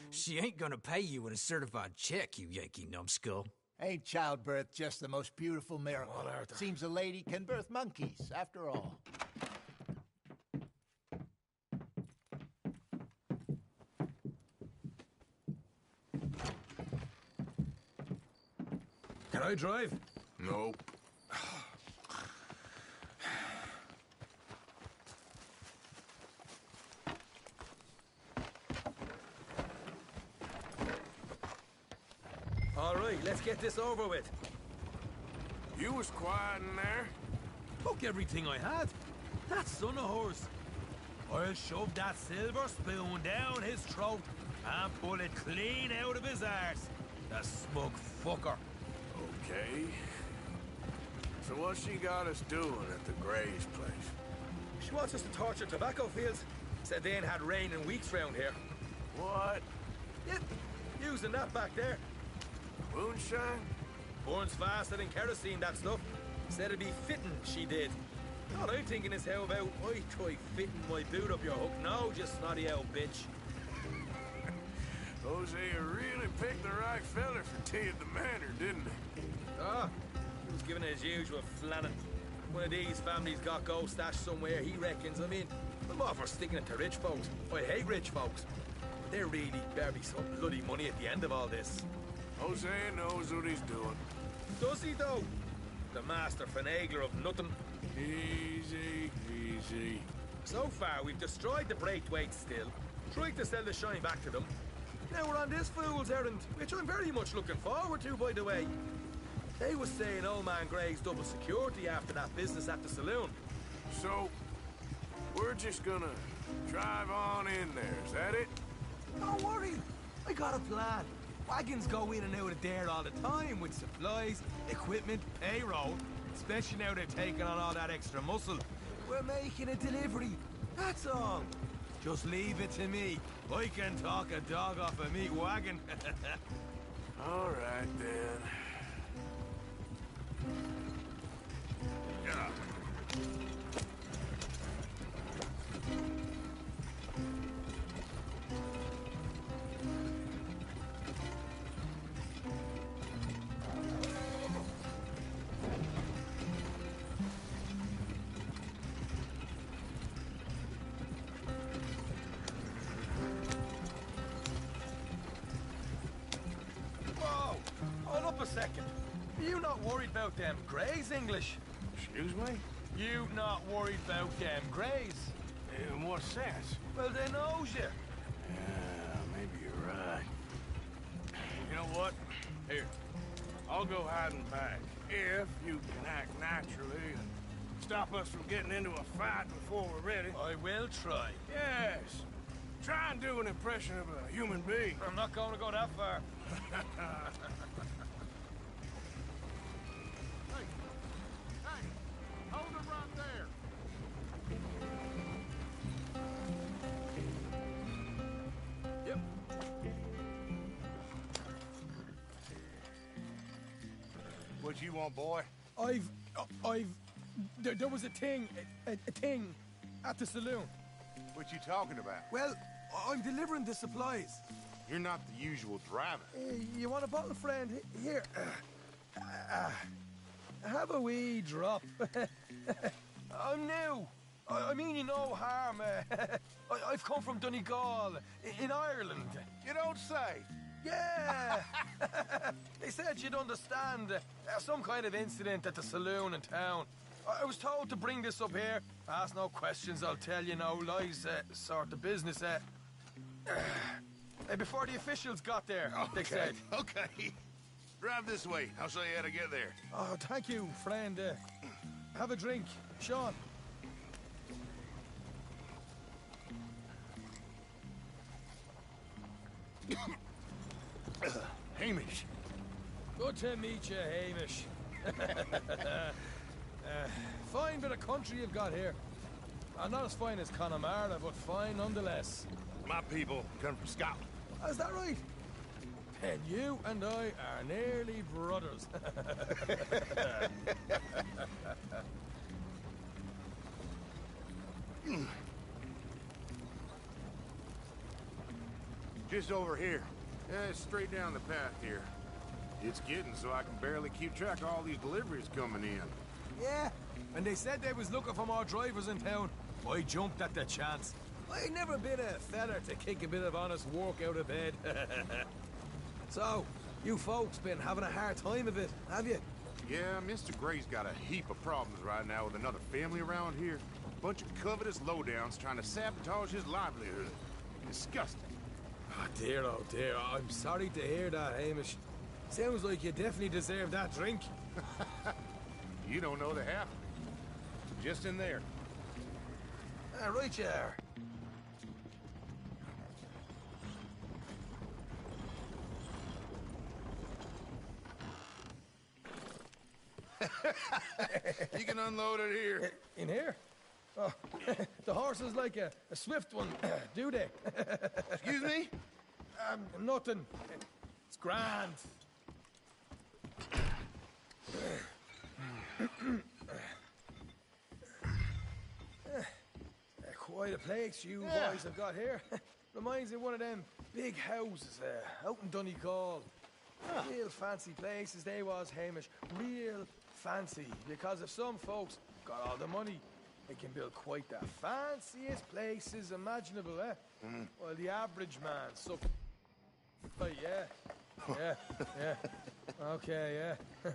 She ain't gonna pay you in a certified check, you Yankee numbskull. Ain't childbirth just the most beautiful miracle? Well, seems a lady can birth monkeys, after all. Can I drive? Nope. All right, let's get this over with. You was quiet in there. Took everything I had. That son of hers. I'll shove that silver spoon down his throat and pull it clean out of his arse. The smug fucker. Okay. So what she got us doing at the Gray's place? She wants us to torture tobacco fields. Said they ain't had rain in weeks round here. What? Yep, using that back there. Moonshine? Burns faster than kerosene, that stuff. Said it'd be fitting, she did. All I'm thinking is how about I try fitting my boot up your hook now, just snotty old bitch. Hosea really picked the right feller for tea at the manor, didn't he? Ah, he was giving it his usual flannin'. One of these families got gold stashed somewhere, he reckons. I mean, I'm all for sticking it to rich folks. I hate rich folks. But there really better be some bloody money at the end of all this. Hosea knows what he's doing. Does he, though? The master finagler of nothing. Easy, easy. So far, we've destroyed the Braithwaite still, tried to sell the shine back to them. Now we're on this fool's errand, which I'm very much looking forward to, by the way. They was saying old man Gray's double security after that business at the saloon. So, we're just gonna drive on in there, is that it? Don't worry, I got a plan. Wagons go in and out of there all the time with supplies, equipment, payroll. Especially now they're taking on all that extra muscle. We're making a delivery, that's all. Just leave it to me. I can talk a dog off a meat wagon. All right, then. Yeah. Whoa! Hold up a second. You not worried about them Greys, English? Excuse me? You not worried about them Greys? In what sense? Well, they knows you. Yeah, maybe you're right. You know what? Here, I'll go hiding back. If you can act naturally and stop us from getting into a fight before we're ready. I will try. Yes. Try and do an impression of a human being. I'm not going to go that far. Hold it right there. Yep. What you want, boy? I've There was a thing at the saloon. What you talking about? Well, I'm delivering the supplies. You're not the usual driver. You want a bottle, friend? Here. Have a wee drop. I'm new. I mean you no harm. I've come from Donegal, in Ireland. You don't say. Yeah. They said you'd understand. Some kind of incident at the saloon in town. I was told to bring this up here. Ask no questions, I'll tell you no lies, sort of business. Before the officials got there, they said. Okay. Drive this way. I'll show you how to get there. Oh, thank you, friend. Have a drink. Sean. Hamish. Good to meet you, Hamish. Fine bit of country you've got here. Not as fine as Connemara, but fine nonetheless. My people come from Scotland. Is that right? And you and I are nearly brothers. Just over here. Straight down the path here. It's getting so I can barely keep track of all these deliveries coming in. Yeah, and they said they was looking for more drivers in town. I jumped at the chance. I never been a feller to kick a bit of honest work out of bed. So, you folks been having a hard time of it, have you? Yeah, Mr. Gray's got a heap of problems right now with another family around here. Bunch of covetous lowdowns trying to sabotage his livelihood. Disgusting. Oh dear, I'm sorry to hear that, Hamish. Sounds like you definitely deserve that drink. You don't know the half. Just in there. Right you are. You can unload it here. In here? Oh, the horse is like a swift one, do they? Excuse me? Nothing. It's grand. Quite a place you boys have got here. Reminds me of one of them big houses out in Donegal. Real fancy places they was, Hamish. Real fancy. Because if some folks got all the money, they can build quite the fanciest places imaginable, Well, the average man, so... Oh, yeah. Okay, yeah.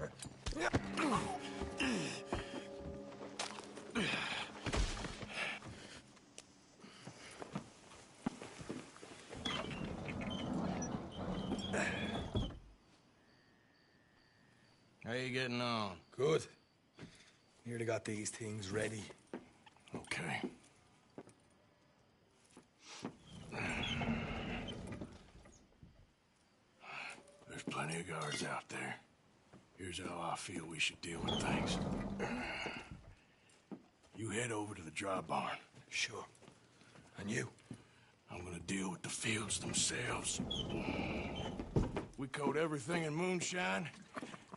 How you getting on? Good. Nearly got these things ready. Okay. There's plenty of guards out there. Here's how I feel we should deal with things. You head over to the dry barn. Sure. And you? I'm gonna deal with the fields themselves. We coat everything in moonshine,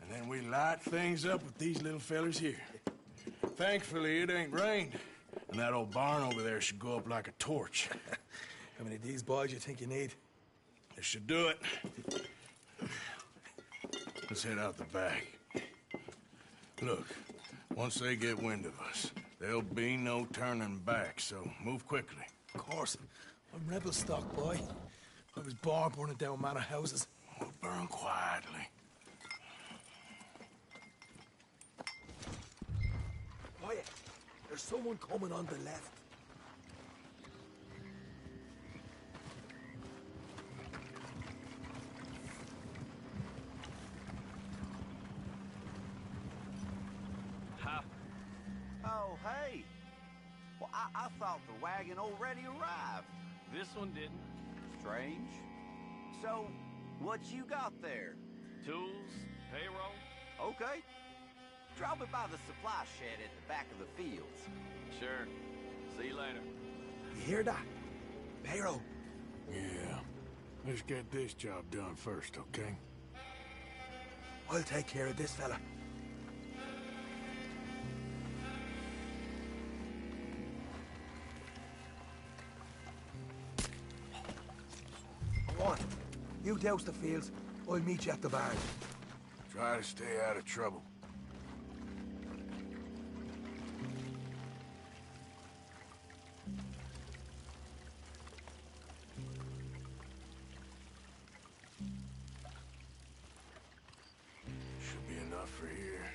and then we light things up with these little fellers here. Thankfully, it ain't rained, and that old barn over there should go up like a torch. How many of these boys you think you need? This should do it. Let's head out the back. Look, once they get wind of us, there'll be no turning back, so move quickly. Of course. I'm rebel stock, boy. I was born burning down manor houses. We'll burn quietly. Quiet. There's someone coming on the left. Oh, hey. Well, I thought the wagon already arrived. This one didn't. Strange. So, what you got there? Tools, payroll. Okay. Drop it by the supply shed at the back of the fields. Sure. See you later. You hear that? Payroll. Yeah. Let's get this job done first, okay? I'll take care of this fella. douse the fields. I'll meet you at the barn. Try to stay out of trouble. Should be enough for here.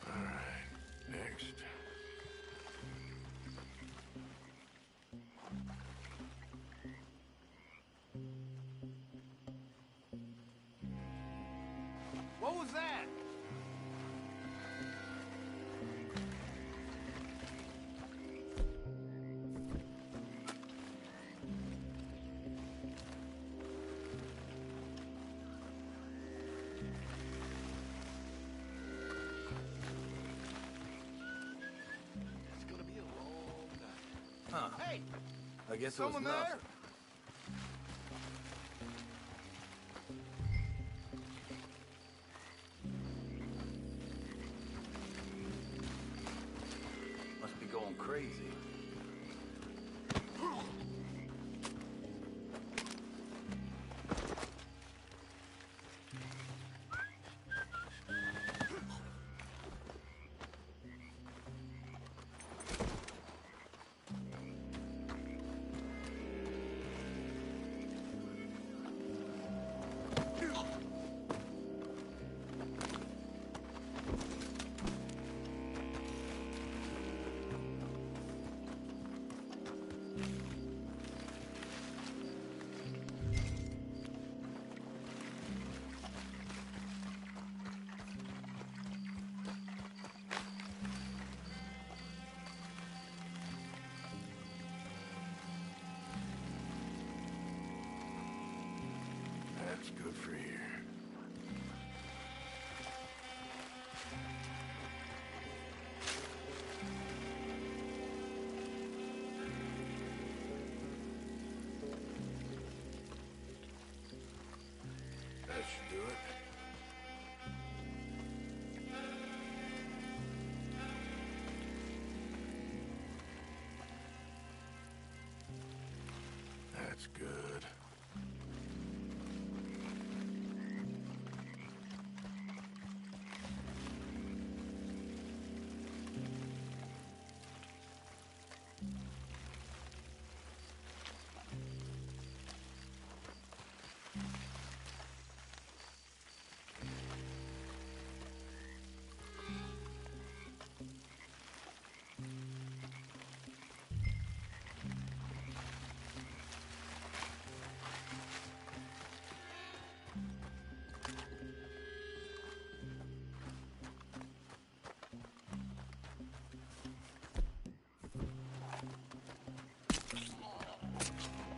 All right, next. What was that? It's gonna be a long night. Huh. Hey! I guess it was Someone enough. there? Must be going crazy. That's good for here. That should do it. That's good.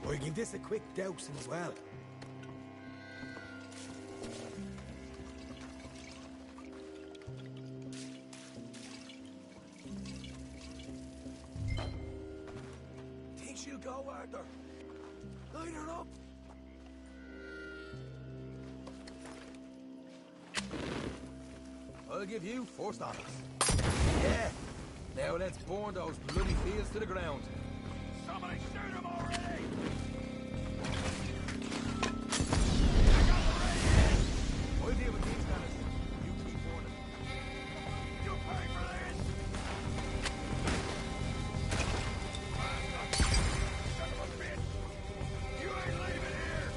I'll give this a quick dousing as well. Think she'll go, Arthur? Light her up. I'll give you first honors. Yeah. Now let's burn those bloody fields to the ground. Somebody shoot him already! I'll deal with these fellas. You keep burning. You pay for this! Son of a bitch! You ain't leaving here!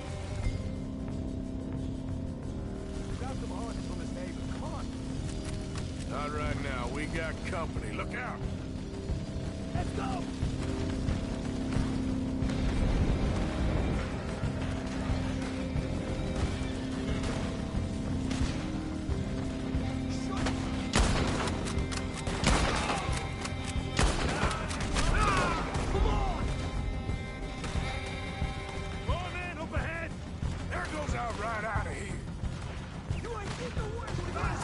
Grab some horses from the stable. Come on. Not right now. We got company. Look out! Let's go! Right out of here. You ain't getting away with us!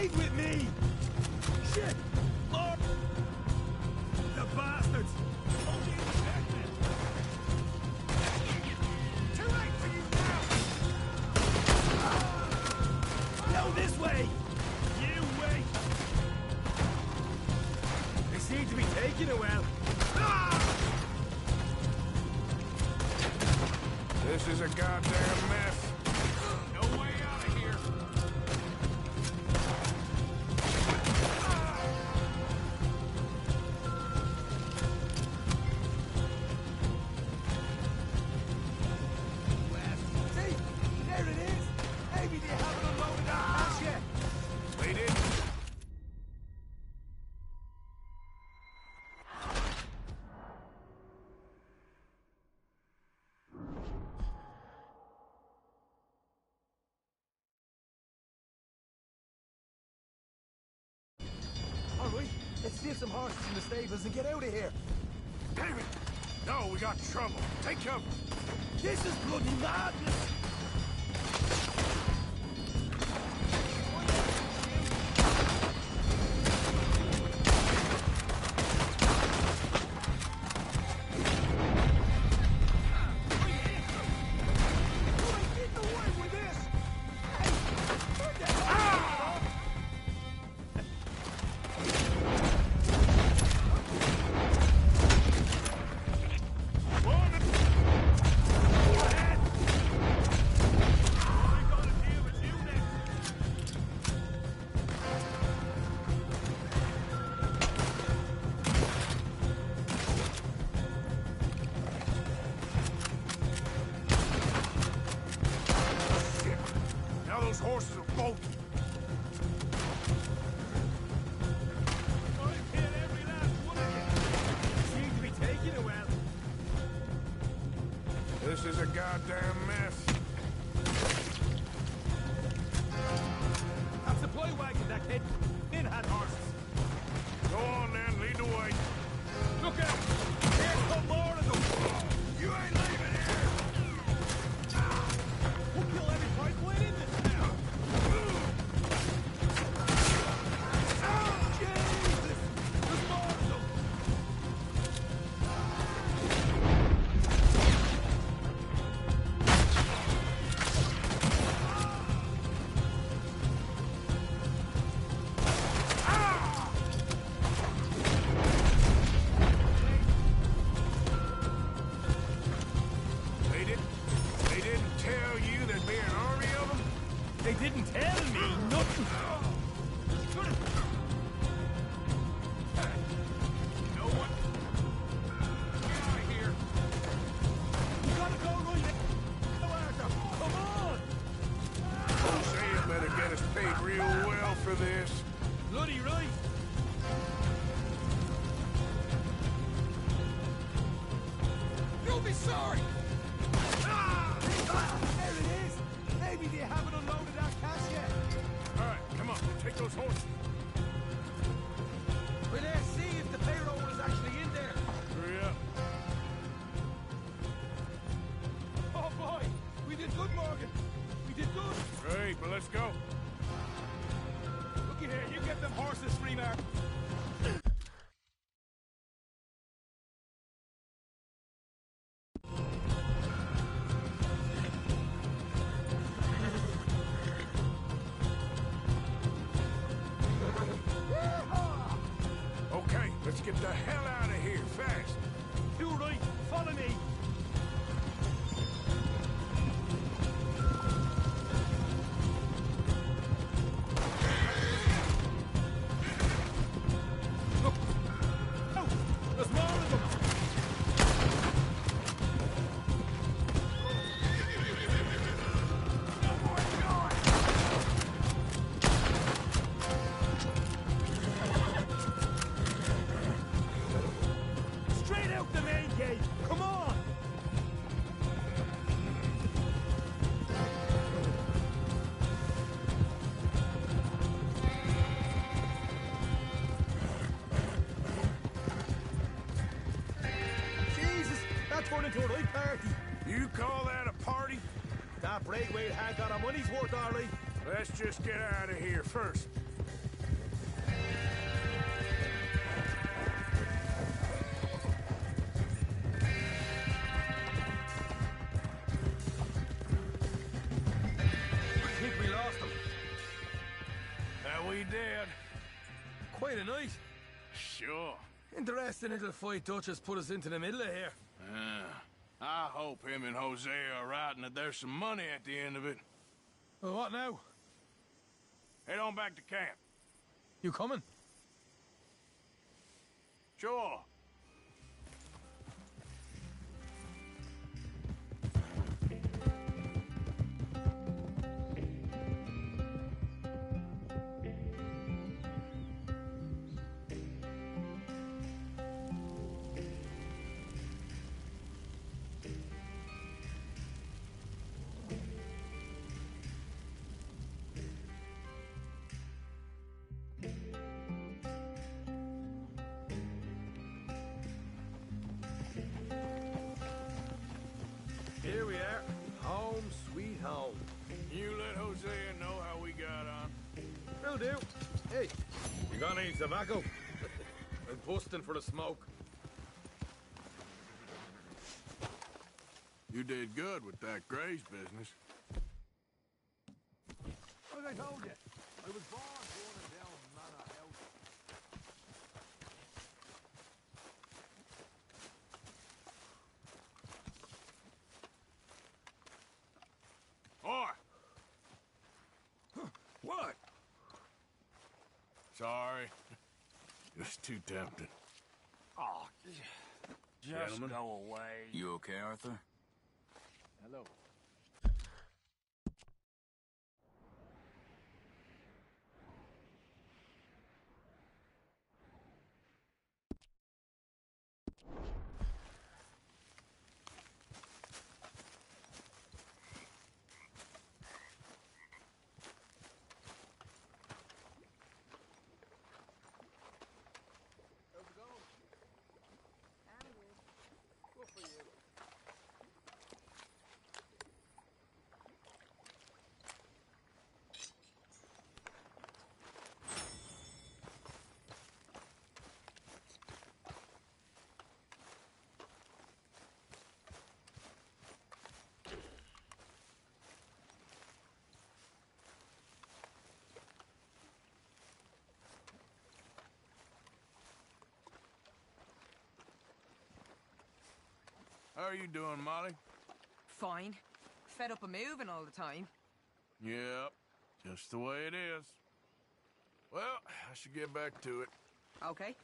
Stayed with me! Shit! Lord! The bastards! Too late for you now! No, this way! You wait! They seem to be taking it well. This is a goddamn mess. No way out of here. See? There it is! Maybe they haven't unloaded our cash yet! They didn't. All right, let's steal some horses in the stables and get out of here. Damn it! No, we got trouble. Take cover. This is bloody madness! Now those horses are bolting. Seem to be taking it well. This is a goddamn mess. That supply wagon that kid in had horses. Go on then, lead the way. Look out! Here come more of them! You ain't leaving here! We'll kill every pipeline in this town! Jesus! There's more of them! They didn't tell you there'd be an army of them? They didn't tell me nothing! You know what? Get out of here. You gotta go right now, Arthur! Come on! Hosea better get us paid real well for this. Bloody right! You'll be sorry! There it is! Maybe they haven't unloaded our cash yet! All right, come on, take those horses. Well, let's see if the payroll is actually in there! Hurry up. Oh boy! We did good, Morgan! We did good! Great, but let's go. Looky here, you get them horses free, Mark! Okay, let's get the hell out of here, fast. You right, follow me! Look! Oh, there's more of them! Straight out the main gate! Come on! Jesus, that turned into a right party. You call that a party? That Braithwaite had got our money's worth, all right. Let's just get out of here first. enjoy the night? Sure. Interesting little fight Dutch has put us into the middle of here. I hope him and Jose are right and that there's some money at the end of it. Well, what now? Head on back to camp. You coming? Sure. Here we are. Home sweet home. You let Hosea know how we got on. Will do. Hey, you got any tobacco? I'm busting for the smoke. You did good with that Gray's business. What I told you? I was born burning down Manor House. What? Sorry. It was too tempting. Oh, just Gentlemen. go away. You okay, Arthur? Hello. How are you doing, Molly? Fine. Fed up of moving all the time. Yep, just the way it is. Well, I should get back to it. Okay.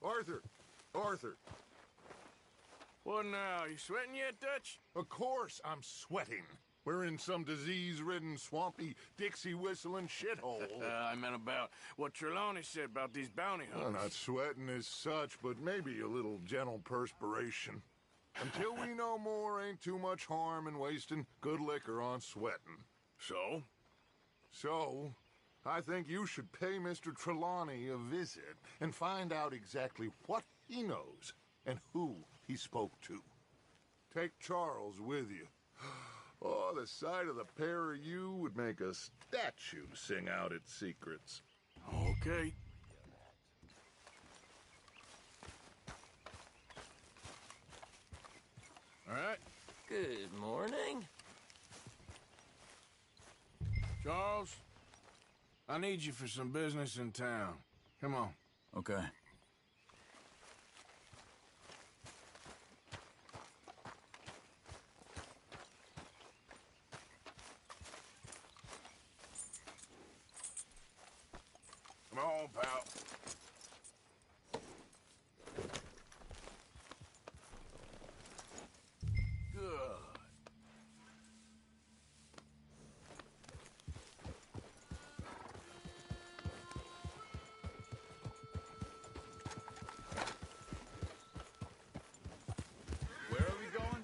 Arthur! Arthur! What now? You sweating yet, Dutch? Of course I'm sweating. We're in some disease-ridden, swampy, Dixie-whistling shithole. I meant about what Trelawney said about these bounty Well, hunters. not sweating as such, but maybe a little gentle perspiration. Until we know more, ain't too much harm in wasting good liquor on sweating. So? So, I think you should pay Mr. Trelawney a visit and find out exactly what he knows and who he spoke to. Take Charles with you. Oh, the sight of the pair of you would make a statue sing out its secrets. Okay. All right. Good morning. Charles, I need you for some business in town. Come on. Okay. Come on, pal. Good. Where are we going?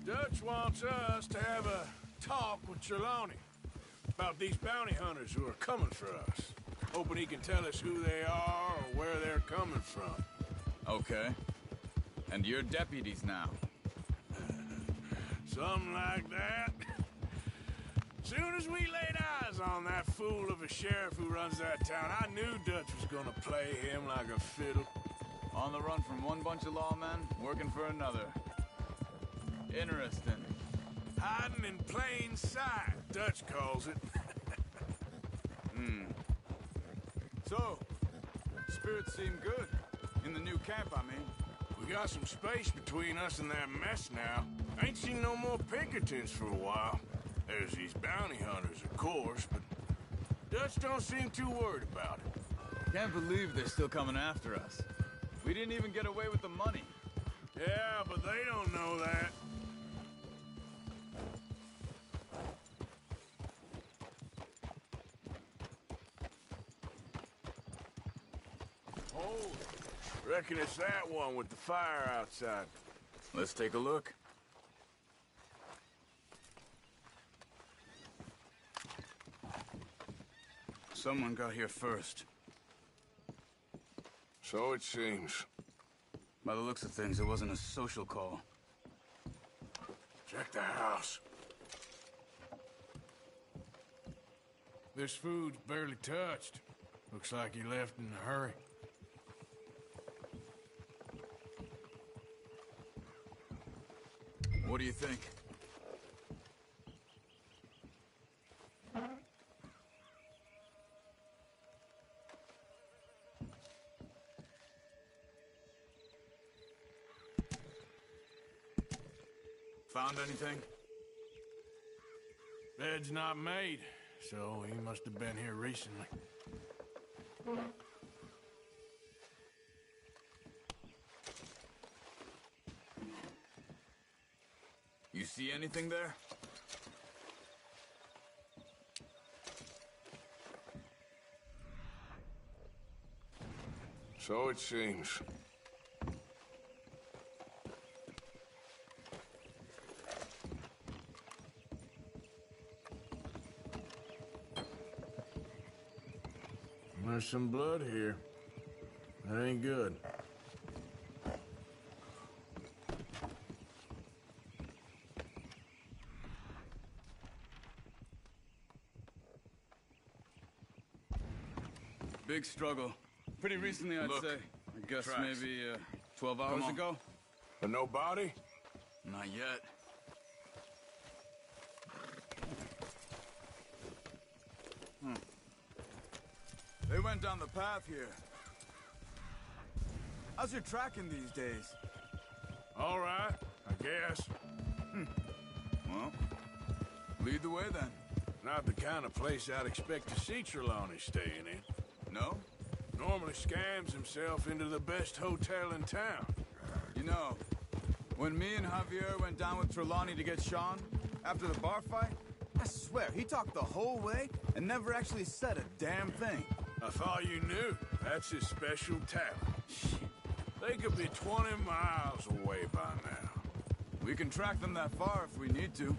Dutch wants us to have a talk with Trelawney about these bounty hunters who are coming for us. Hoping he can tell us who they are or where they're coming from. Okay. And you're deputies now. Something like that. Soon as we laid eyes on that fool of a sheriff who runs that town, I knew Dutch was gonna play him like a fiddle. On the run from one bunch of lawmen, working for another. Interesting. Hiding in plain sight, Dutch calls it. So, spirits seem good. In the new camp, I mean. We got some space between us and that mess now. Ain't seen no more Pinkertons for a while. There's these bounty hunters, of course, but Dutch don't seem too worried about it. Can't believe they're still coming after us. We didn't even get away with the money. Yeah, but they don't know that. Oh, reckon it's that one with the fire outside. Let's take a look. Someone got here first. So it seems. By the looks of things, it wasn't a social call. Check the house. This food's barely touched. Looks like he left in a hurry. What do you think? Found anything? Bed's not made, so he must have been here recently. You see anything there? So it seems. There's some blood here. That ain't good. Big struggle. Pretty recently, I'd say. I guess tracks. maybe 12 hours ago. But no body? Not yet. They went down the path here. How's your tracking these days? All right, I guess. Well, lead the way then. Not the kind of place I'd expect to see Trelawney staying in. No? Normally scams himself into the best hotel in town. You know, when me and Javier went down with Trelawney to get Sean, after the bar fight, I swear, he talked the whole way and never actually said a damn thing. I thought you knew. That's his special talent. They could be 20 miles away by now. We can track them that far if we need to.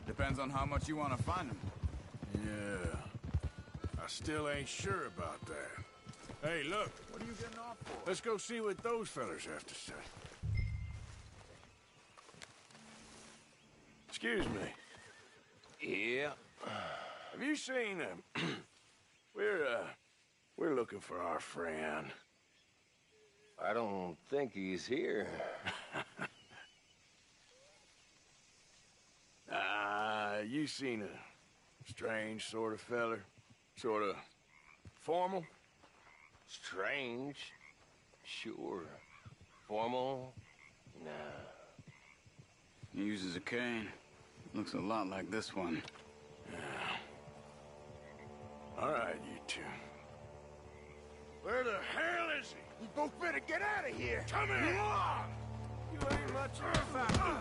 Depends on how much you want to find them. Yeah. I still ain't sure about that. Hey, look. What are you getting off for? Let's go see what those fellas have to say. Excuse me. Yeah. Have you seen we're looking for our friend. I don't think he's here. You seen a strange sort of feller? Sort of formal? Strange? Sure. Formal? Nah. He uses a cane. Looks a lot like this one. Yeah. All right, you two. Where the hell is he? You both better get out of here. Come here! You ain't much of a fighter.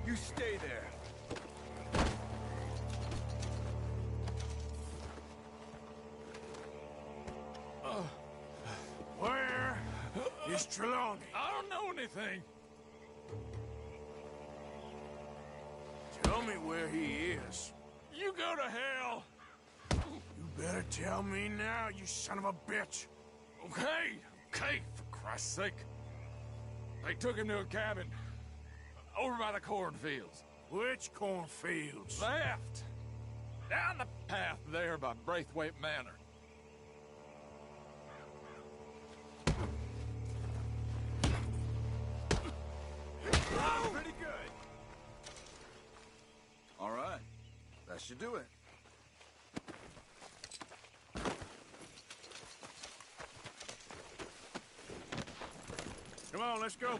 You stay there. Where is Trelawney? I don't know anything. Tell me where he is. You go to hell. You better tell me now, you son of a bitch. Okay, for Christ's sake. They took him to a cabin over by the cornfields. Which cornfields? Left! Down the path there by Braithwaite Manor. Pretty good. All right. That should do it. Come on, let's go.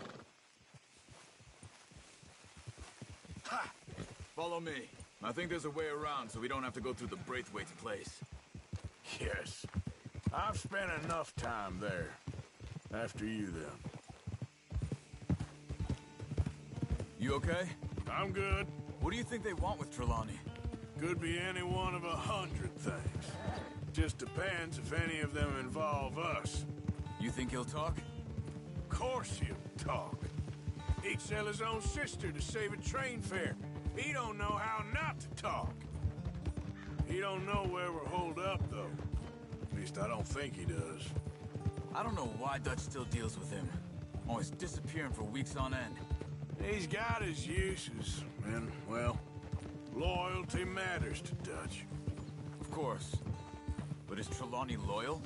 Ha! Follow me. I think there's a way around so we don't have to go through the Braithwaite's place. Yes. I've spent enough time there. After you, then. You okay? I'm good. What do you think they want with Trelawney? Could be any one of 100 things. Just depends if any of them involve us. You think he'll talk? Of course he'll talk. He'd sell his own sister to save a train fare. He don't know how not to talk. He don't know where we're holed up, though. At least I don't think he does. I don't know why Dutch still deals with him. Always disappearing for weeks on end. He's got his uses, and, well, loyalty matters to Dutch. Of course. But is Trelawney loyal?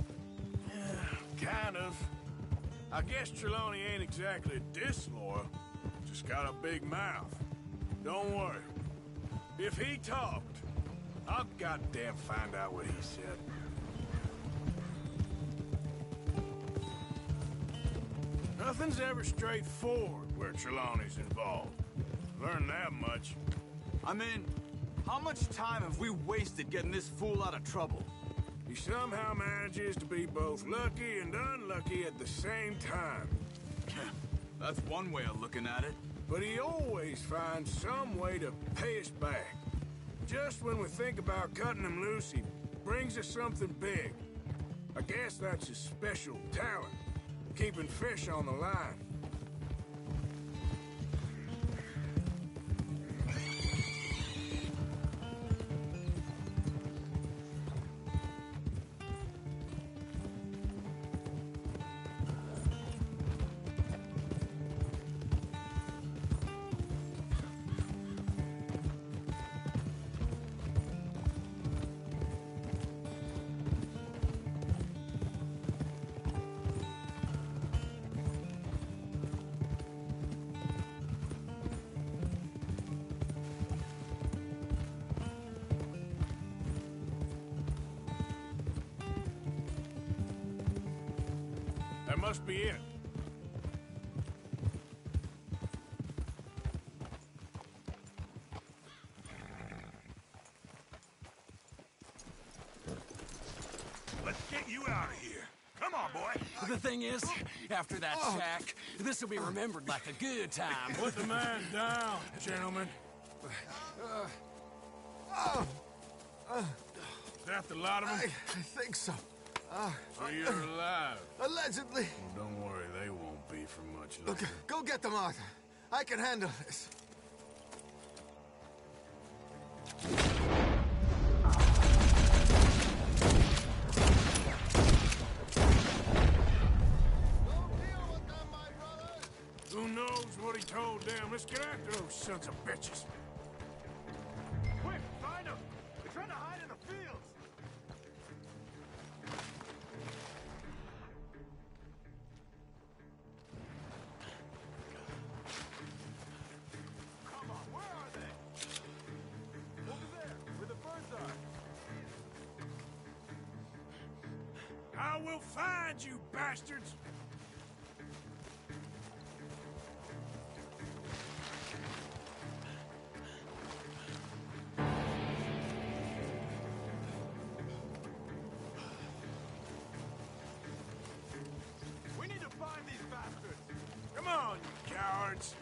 Yeah, kind of. I guess Trelawney ain't exactly disloyal. Just got a big mouth. Don't worry. If he talked, I'll goddamn find out what he said. Nothing's ever straightforward where Trelawney's involved. Learned that much. I mean, how much time have we wasted getting this fool out of trouble? He somehow manages to be both lucky and unlucky at the same time. That's one way of looking at it. But he always finds some way to pay us back. Just when we think about cutting him loose, he brings us something big. I guess that's his special talent, keeping fish on the line. That must be it. Let's get you out of here. Come on, boy. The thing is, after that shack, this will be remembered like a good time. Put the man down, gentlemen. Is that the lot of them? I think so. So you're alive? Allegedly. Well, don't worry, they won't be for much longer. Okay, go get them, Arthur. I can handle this. Who knows what he told them? Let's get after those sons of bitches. Quick, find them. They're trying to hide in the fields. Come on, where are they? Over there, where the birds are. I will find you, bastards! We need to find these bastards. Come on, you cowards!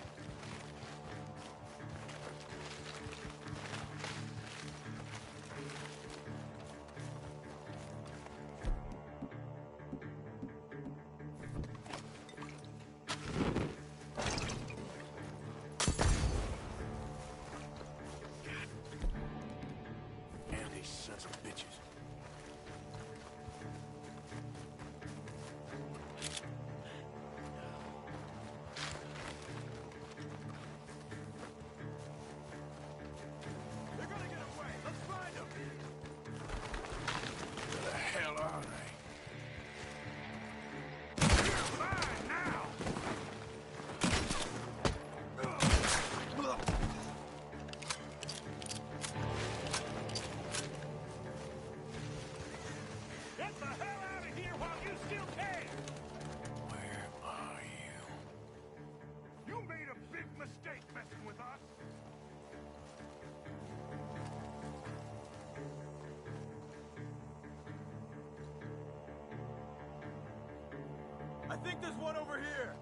think there's one over here.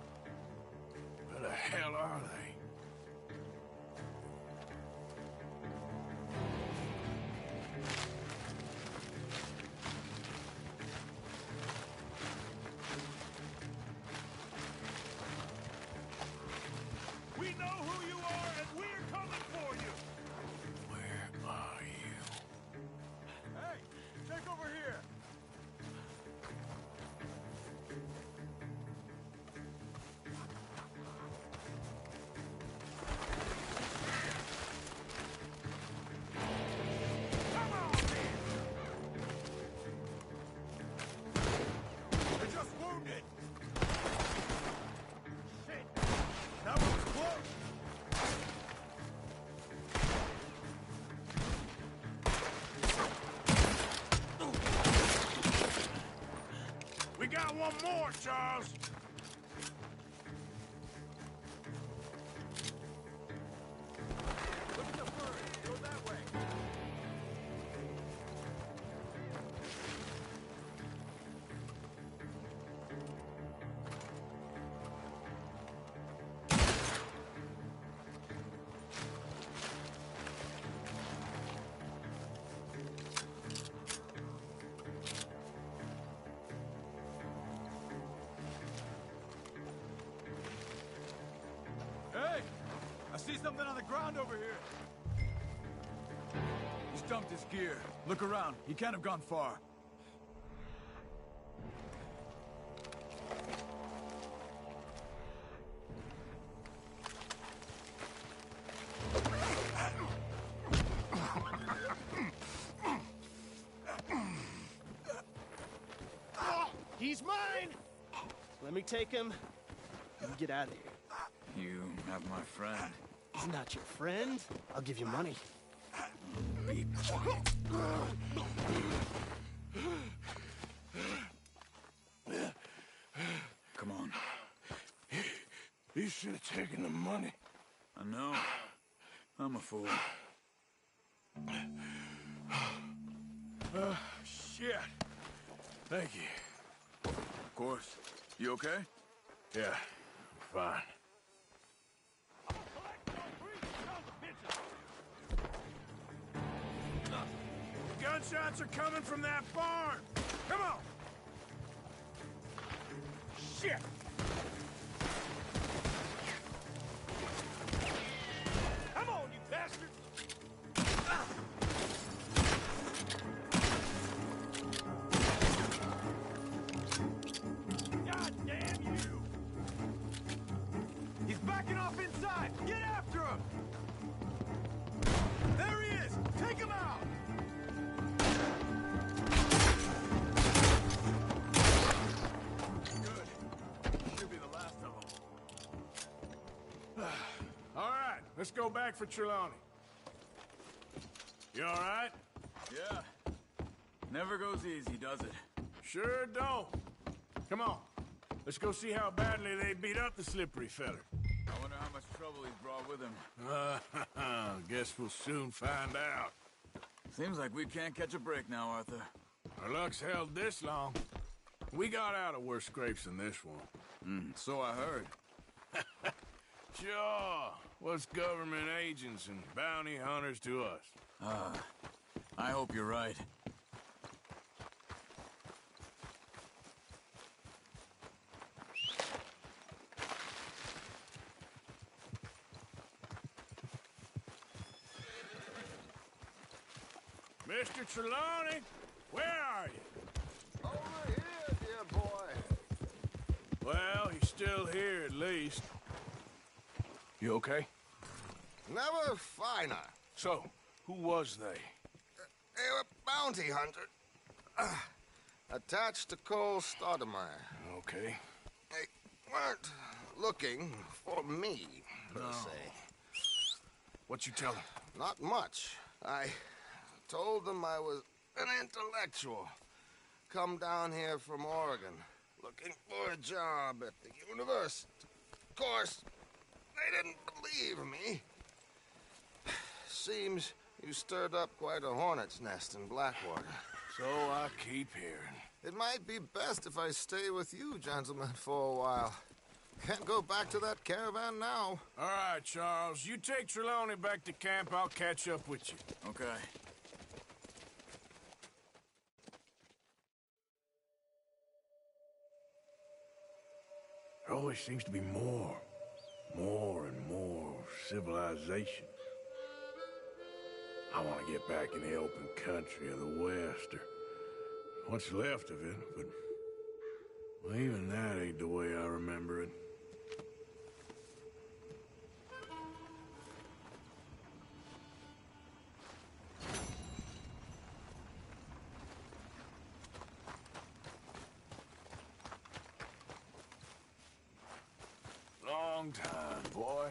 Where the hell are they? We know who you are, and we're coming for you. Where are you? Hey, check over here. They're just wounded. Shit. That was close. We got one more, Charles. Look at the bird. Go that way. Hey! I see something on the ground over here. He's dumped his gear. Look around. He can't have gone far. He's mine! Let me take him and get out of here. You have my friend. He's not your friend. I'll give you money. Be quiet. Come on. You should have taken the money. I know. I'm a fool. Shit. Thank you. Of course. You okay? Yeah, fine. Gunshots are coming from that barn! Come on! Shit! Come on, you bastard! God damn you! He's backing off inside! Get after him! There he is! Take him out! Let's go back for Trelawney. You all right? Yeah. Never goes easy, does it? Sure don't. Come on. Let's go see how badly they beat up the slippery feller. I wonder how much trouble he's brought with him. Guess we'll soon find out. Seems like we can't catch a break now, Arthur. Our luck's held this long. We got out of worse scrapes than this one. So I heard. Sure. What's government agents and bounty hunters to us? I hope you're right. Mr. Trelawney, where are you? Over here, dear boy. Well, he's still here at least. You okay? Never finer. So, who was they? They were bounty hunters. Attached to Cole Stoudemire. Okay. They weren't looking for me, per se. What you tell them? Not much. I told them I was an intellectual. Come down here from Oregon, looking for a job at the university. Of course, they didn't believe me. Seems you stirred up quite a hornet's nest in Blackwater. So I keep hearing. It might be best if I stay with you, gentlemen, for a while. Can't go back to that caravan now. All right, Charles. You take Trelawney back to camp. I'll catch up with you. Okay. There always seems to be more and more civilization. I want to get back in the open country of the West, or what's left of it, but well, even that ain't the way I remember it. Long time, boy.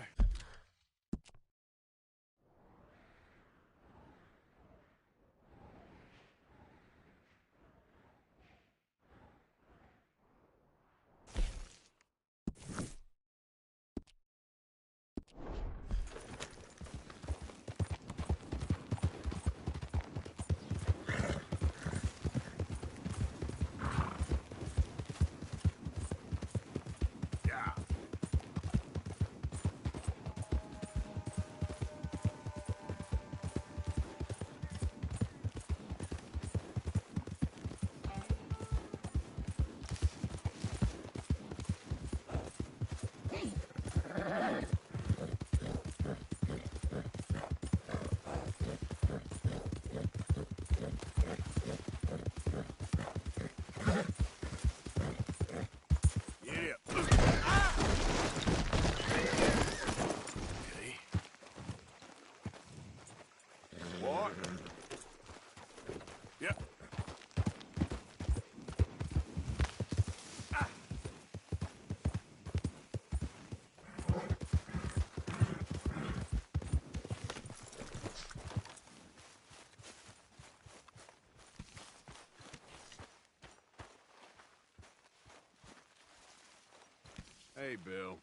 Hey, Bill.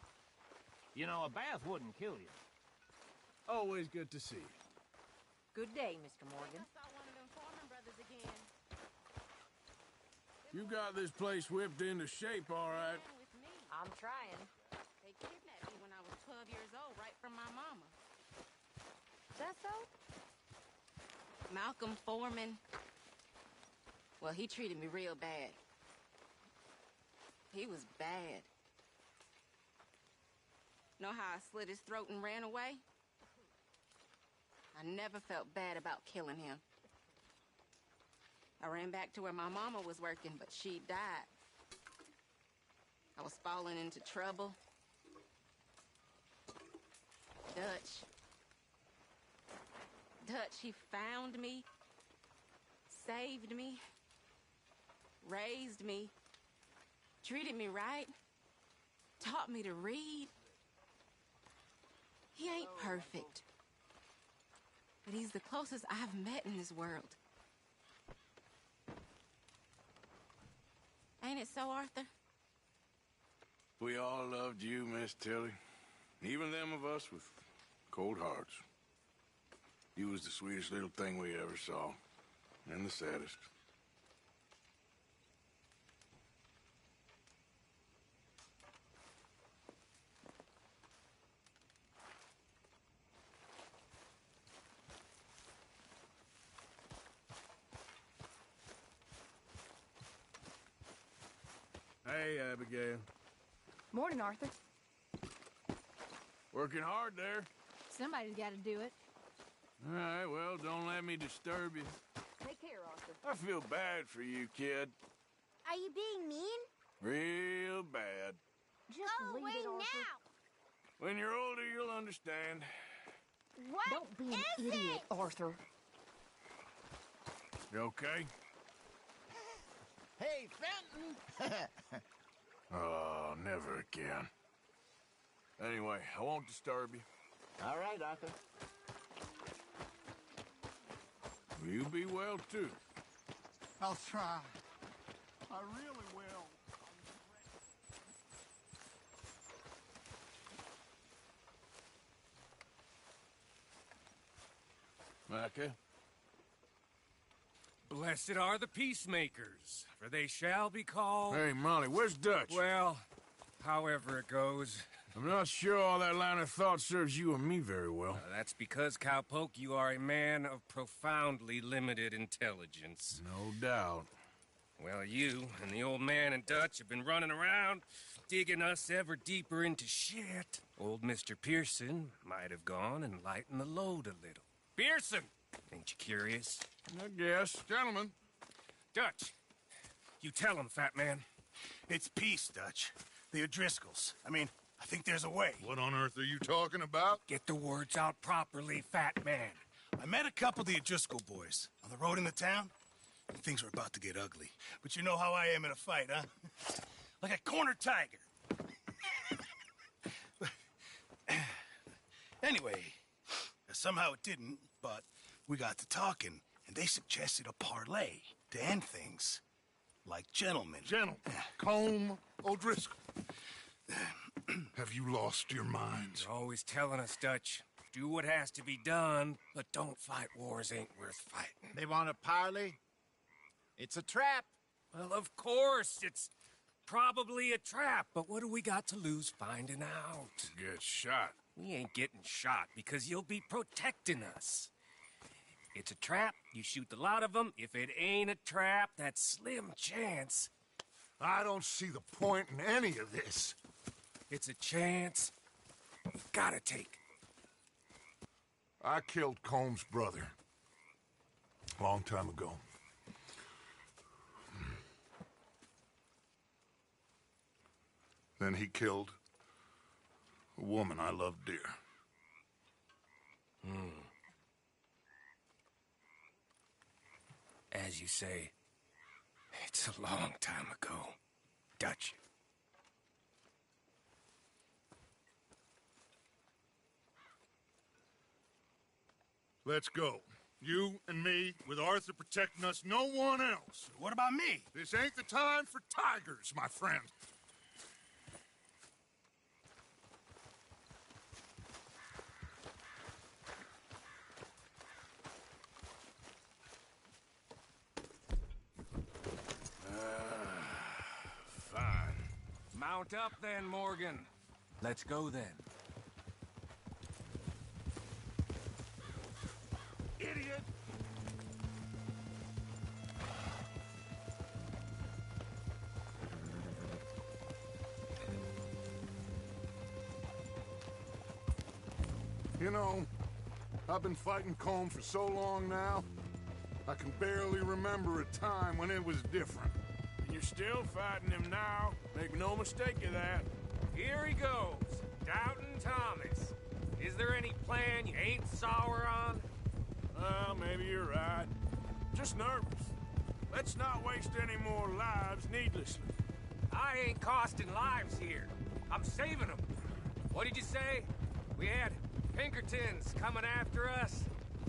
You know, a bath wouldn't kill you. Always good to see you. Good day, Mr. Morgan. You got this place whipped into shape, all right. I'm trying. They kidnapped me when I was 12 years old, right from my mama. Is that so? Malcolm Foreman. Well, he treated me real bad. He was bad. Know how I slit his throat and ran away? I never felt bad about killing him. I ran back to where my mama was working, but she died. I was falling into trouble. Dutch, he found me, saved me, raised me, treated me right, taught me to read. He ain't perfect, but he's the closest I've met in this world. Ain't it so, Arthur? We all loved you, Miss Tilly. Even them of us with cold hearts. You was the sweetest little thing we ever saw, and the saddest. Hey, Abigail. Morning, Arthur. Working hard there. Somebody's got to do it. All right, well, don't let me disturb you. Take care, Arthur. I feel bad for you, kid. Are you being mean? Real bad. Just Go leave away it, Arthur. now. When you're older, you'll understand. What Don't be an is idiot, it? Arthur. You okay? Hey, Fenton! Oh, never again. Anyway, I won't disturb you. All right, Arthur. You be well, too. I'll try. I really will. Micah? Blessed are the peacemakers, for they shall be called... Hey, Molly, where's Dutch? Well, however it goes. I'm not sure all that line of thought serves you and me very well. That's because, Cowpoke, you are a man of profoundly limited intelligence. No doubt. Well, you and the old man and Dutch have been running around, digging us ever deeper into shit. Old Mr. Pearson might have gone and lightened the load a little. Pearson! Ain't you curious? I guess. Gentlemen. Dutch, you tell him, fat man. It's peace, Dutch. The O'Driscolls. I mean, I think there's a way. What on earth are you talking about? Get the words out properly, fat man. I met a couple of the O'Driscoll boys on the road in the town, and things were about to get ugly. But you know how I am in a fight, huh? Like a corner tiger. Anyway, somehow it didn't, but we got to talking, and they suggested a parlay to end things. Like gentlemen. Gentlemen. Colm O'Driscoll. Have you lost your minds? You're always telling us, Dutch. Do what has to be done, but don't fight wars ain't worth fighting. They want a parley? It's a trap. Well, of course, it's probably a trap, but what do we got to lose finding out? Get shot. We ain't getting shot because you'll be protecting us. It's a trap, you shoot the lot of them. If it ain't a trap, that's slim chance. I don't see the point in any of this. It's a chance you gotta take. I killed Colm's brother. A long time ago. Then he killed a woman I loved dear. As you say, it's a long time ago, Dutch. Let's go. You and me, with Arthur protecting us, no one else. What about me? This ain't the time for tigers, my friend. Fine. Mount up then, Morgan. Let's go then. Idiot! You know, I've been fighting Colm for so long now, I can barely remember a time when it was different. And you're still fighting him now. Make no mistake of that. Here he goes, Doubting Thomas. Is there any plan you ain't sour on? Well, maybe you're right. Just nervous. Let's not waste any more lives needlessly. I ain't costing lives here. I'm saving them. What did you say? We had Pinkertons coming after us?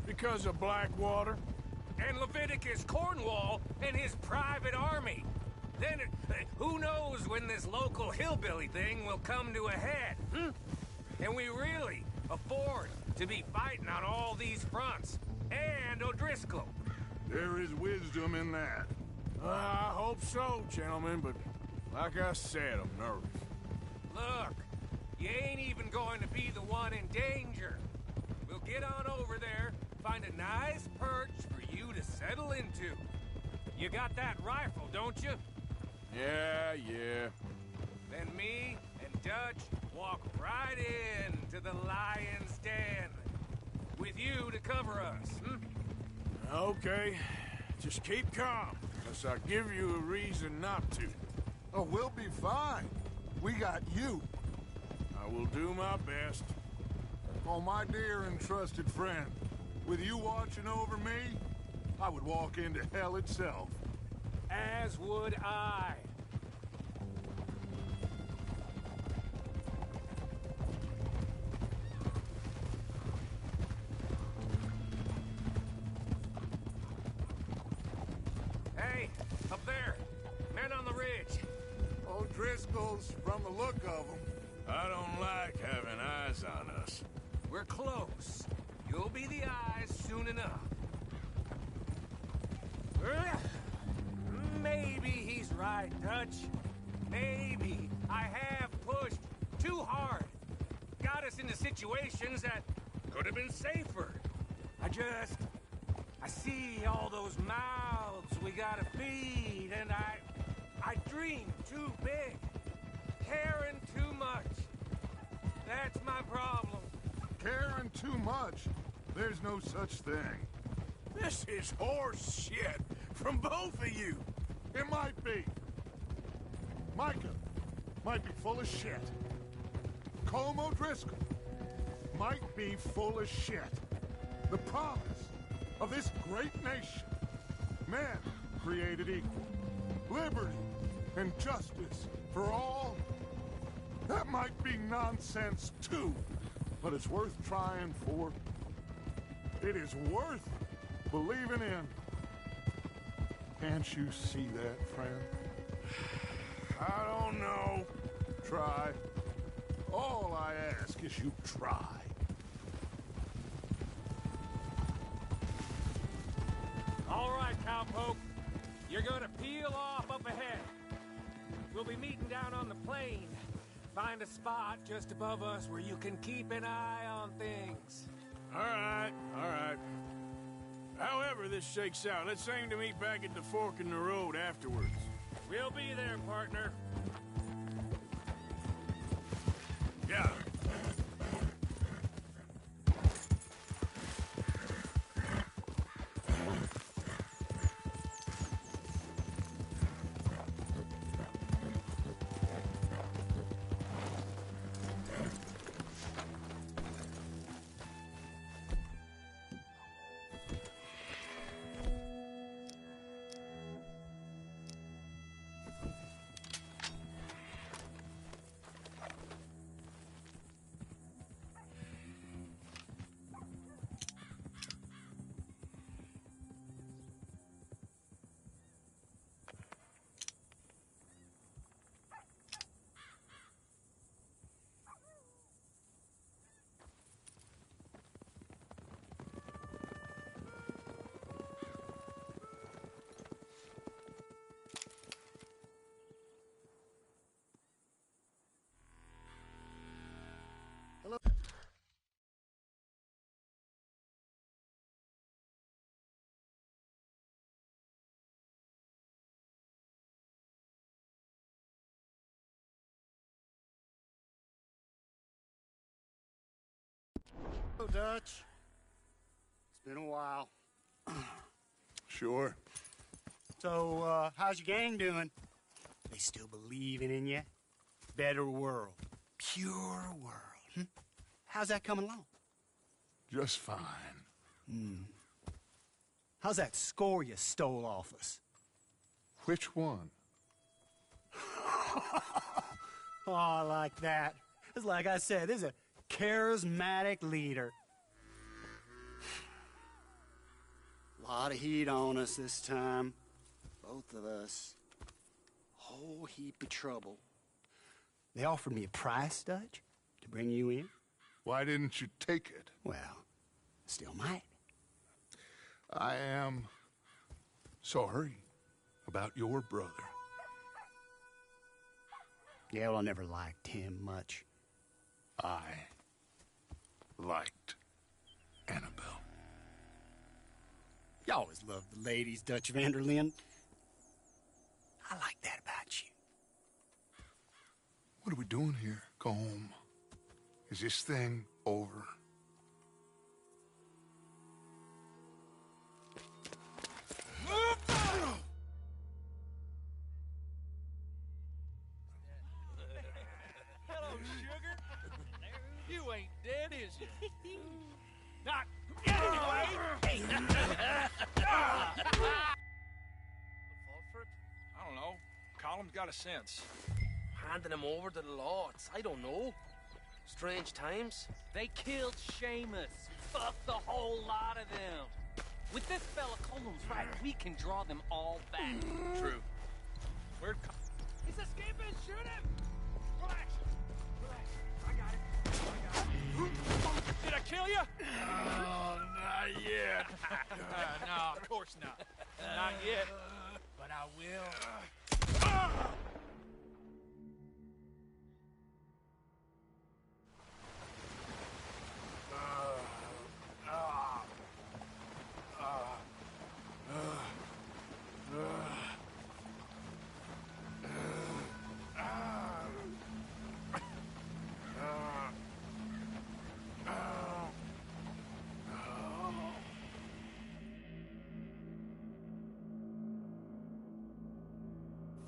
Because of Blackwater? And Leviticus Cornwall and his private army. Then, who knows when this local hillbilly thing will come to a head, Can we really afford to be fighting on all these fronts? And O'Driscoll. There is wisdom in that. I hope so, gentlemen, but like I said, I'm nervous. Look, you ain't even going to be the one in danger. We'll get on over there, find a nice perch for you to settle into. You got that rifle, don't you? Yeah. Then me and Dutch walk right in to the lion's den. With you to cover us, Okay. Just keep calm, unless I give you a reason not to. Oh, we'll be fine. We got you. I will do my best. Oh, my dear and trusted friend, with you watching over me, I would walk into hell itself. As would I. Hey, up there. Men on the ridge. O'Driscoll's, from the look of them. I don't like having eyes on us. We're close. You'll be the eyes soon enough. Maybe he's right, Dutch. Maybe I have pushed too hard. Got us into situations that could have been safer. I see all those mouths we gotta feed, and I dream too big. Caring too much. That's my problem. Caring too much? There's no such thing. This is horse shit from both of you. It might be. Micah might be full of shit. Colm O'Driscoll might be full of shit. The promise of this great nation. Men created equal. Liberty and justice for all. That might be nonsense too, but it's worth trying for. It is worth believing in. Can't you see that, friend? I don't know. Try. All I ask is you try. All right, cowpoke. You're gonna peel off up ahead. We'll be meeting down on the plain. Find a spot just above us where you can keep an eye on things. All right. However this shakes out, let's aim to meet back at the fork in the road afterwards. We'll be there, partner. Yeah. Hello, Dutch. It's been a while. Sure. So, how's your gang doing? They still believing in you? Better world. Pure world. How's that coming along? Just fine. How's that score you stole off us? Which one? Oh, I like that. It's like I said, this is a charismatic leader. A lot of heat on us this time. Both of us. Whole heap of trouble. They offered me a price, Dutch, to bring you in. Why didn't you take it? Well, still might. I am sorry about your brother. Yeah, well, I never liked him much. I liked Annabelle. You always loved the ladies, Dutch van der Linde. I like that about you. What are we doing here? Go home. Is this thing over? Hello, sugar. You ain't dead, is you? Not anyway. Fall for it? I don't know. Colum's got a sense. Handing him over to the lords. I don't know. Strange times. They killed Seamus. Fuck the whole lot of them. With this fella Colum's right, we can draw them all back. True. Where'd He's escaping. Shoot him. Relax. I got it. Did I kill you? Oh, not yet. No, of course not. Not yet, but I will.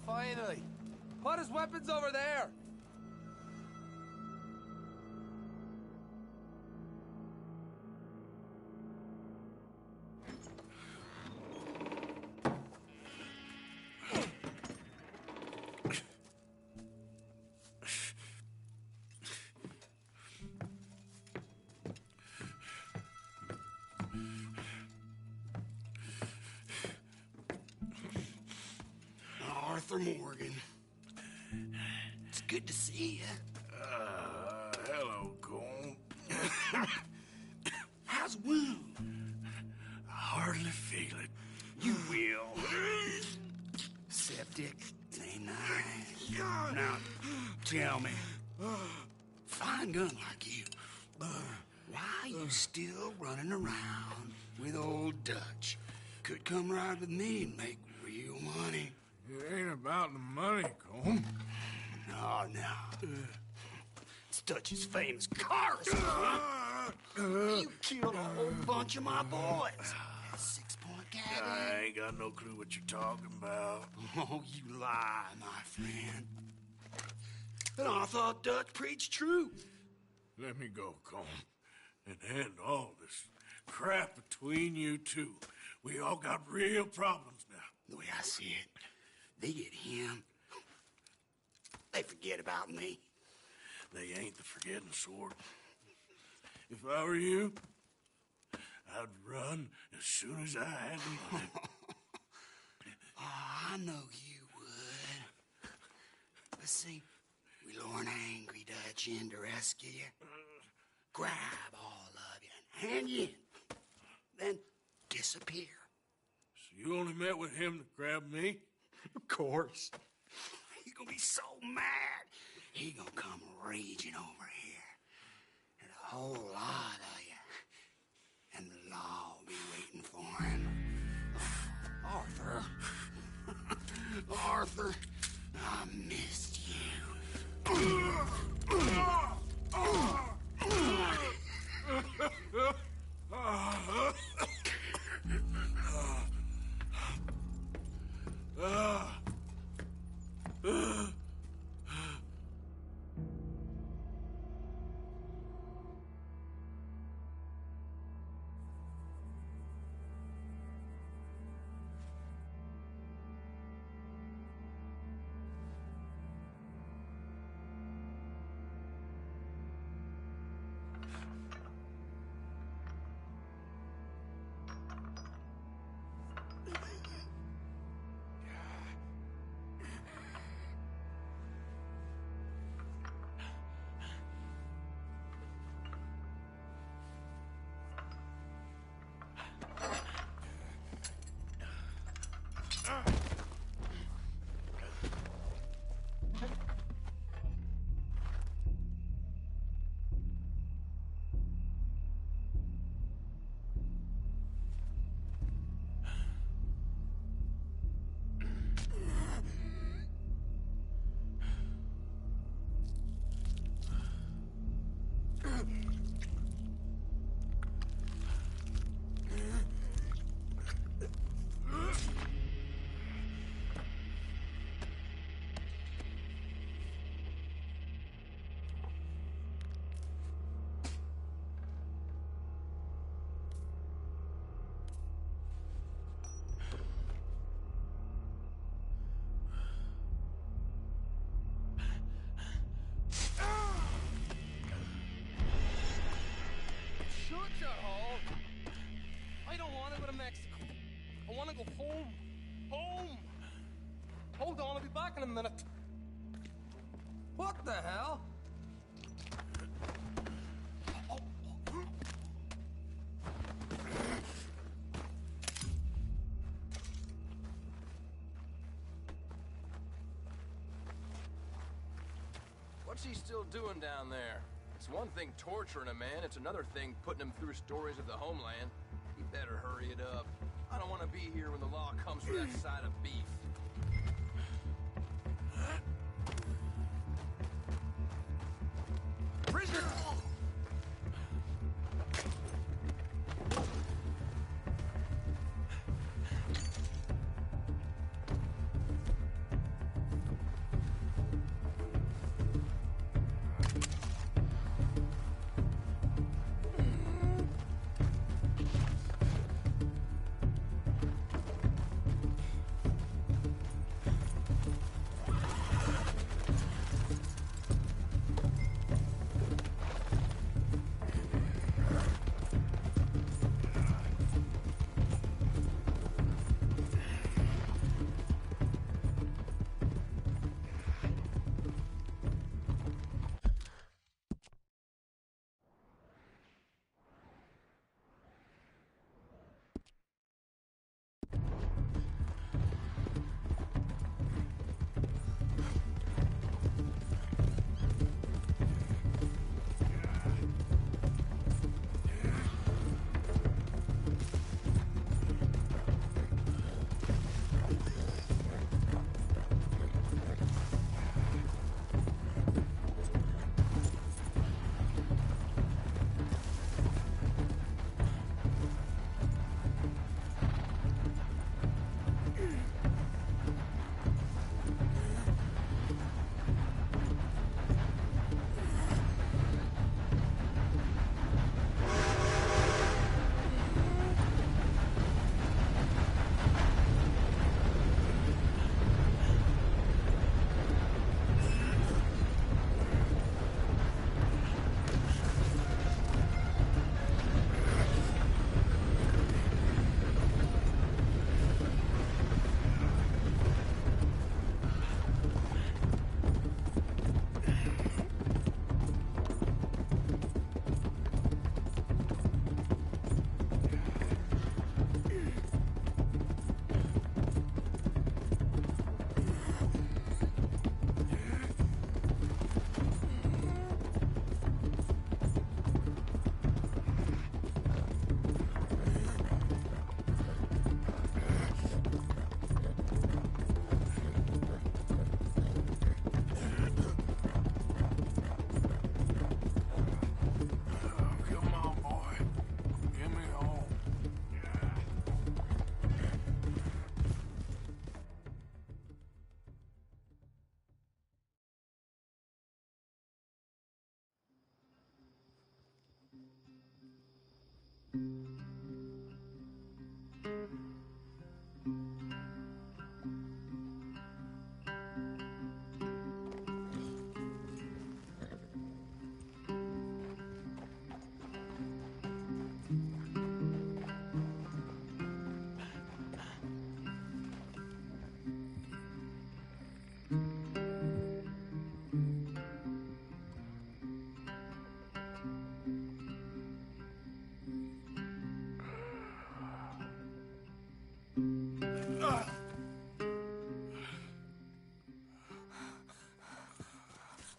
Finally! Put his weapons over there! Arthur Morgan. It's good to see you. Hello, Colm. How's the wound? I hardly feel it. You will. Septic. Ain't nice. Now, tell me. Fine gun like you. Why you still running around with old Dutch? Could come right with me and make real money. It ain't about the money, Colm. No. It's Dutch's famous car. You killed a whole bunch of my boys. That 6-point gag. I ain't got no clue what you're talking about. Oh, you lie, my friend. And I thought Dutch preached truth. Let me go, Colm, and end all this crap between you two. We all got real problems now. The way I see it, they get him. They forget about me. They ain't the forgetting sort. If I were you, I'd run as soon as I had the money. I know you would. But see, we lure an angry Dutch in to rescue you. Grab all of you and hand you in. Then disappear. So you only met with him to grab me? Of course. He's gonna be so mad. He gonna come raging over here. And a whole lot of you. And the law will be waiting for him. Arthur. Arthur, I missed you. Go home. Home! Hold on, I'll be back in a minute. What the hell? What's he still doing down there? It's one thing torturing a man, it's another thing putting him through stories of the homeland. He better hurry it up. I don't want to be here when the law comes for that side of beef. Prisoner!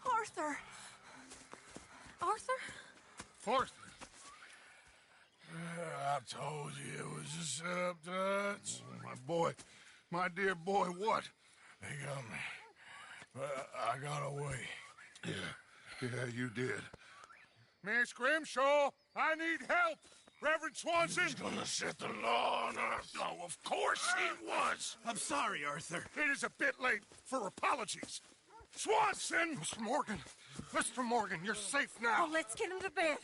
Arthur! Arthur? Arthur! I told you it was a setup, Dutch. My boy, my dear boy, what? They got me. But I got away. Yeah, you did. Miss Grimshaw, I need help! Reverend Swanson! He's gonna set the law on us. Oh, of course he was. I'm sorry, Arthur. It is a bit late for apologies. Swanson! Mr. Morgan! Mr. Morgan, you're safe now. Oh, let's get him to bed.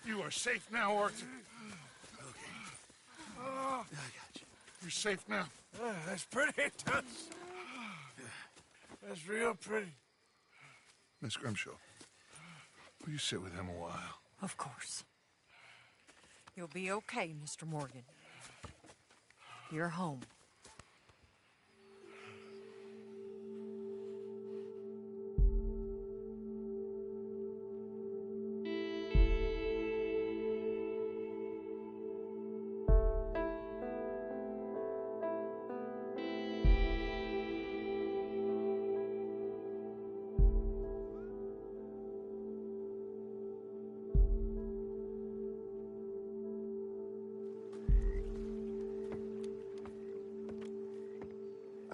You are safe now, Arthur. Okay. I got you. You're safe now. That's pretty, Dutch. That's real pretty. Miss Grimshaw, will you sit with him a while? Of course. You'll be okay, Mr. Morgan. You're home.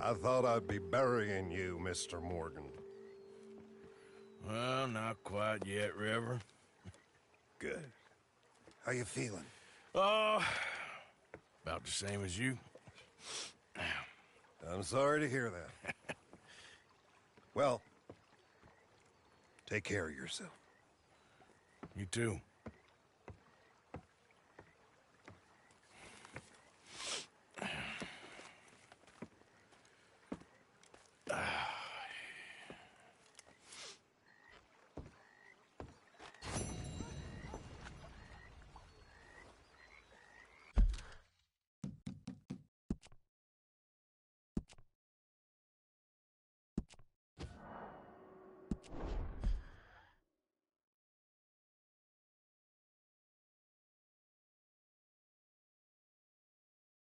I thought I'd be burying you, Mr. Morgan. Well, not quite yet, Reverend. Good. How you feeling? Oh, about the same as you. I'm sorry to hear that. Well, take care of yourself. You too.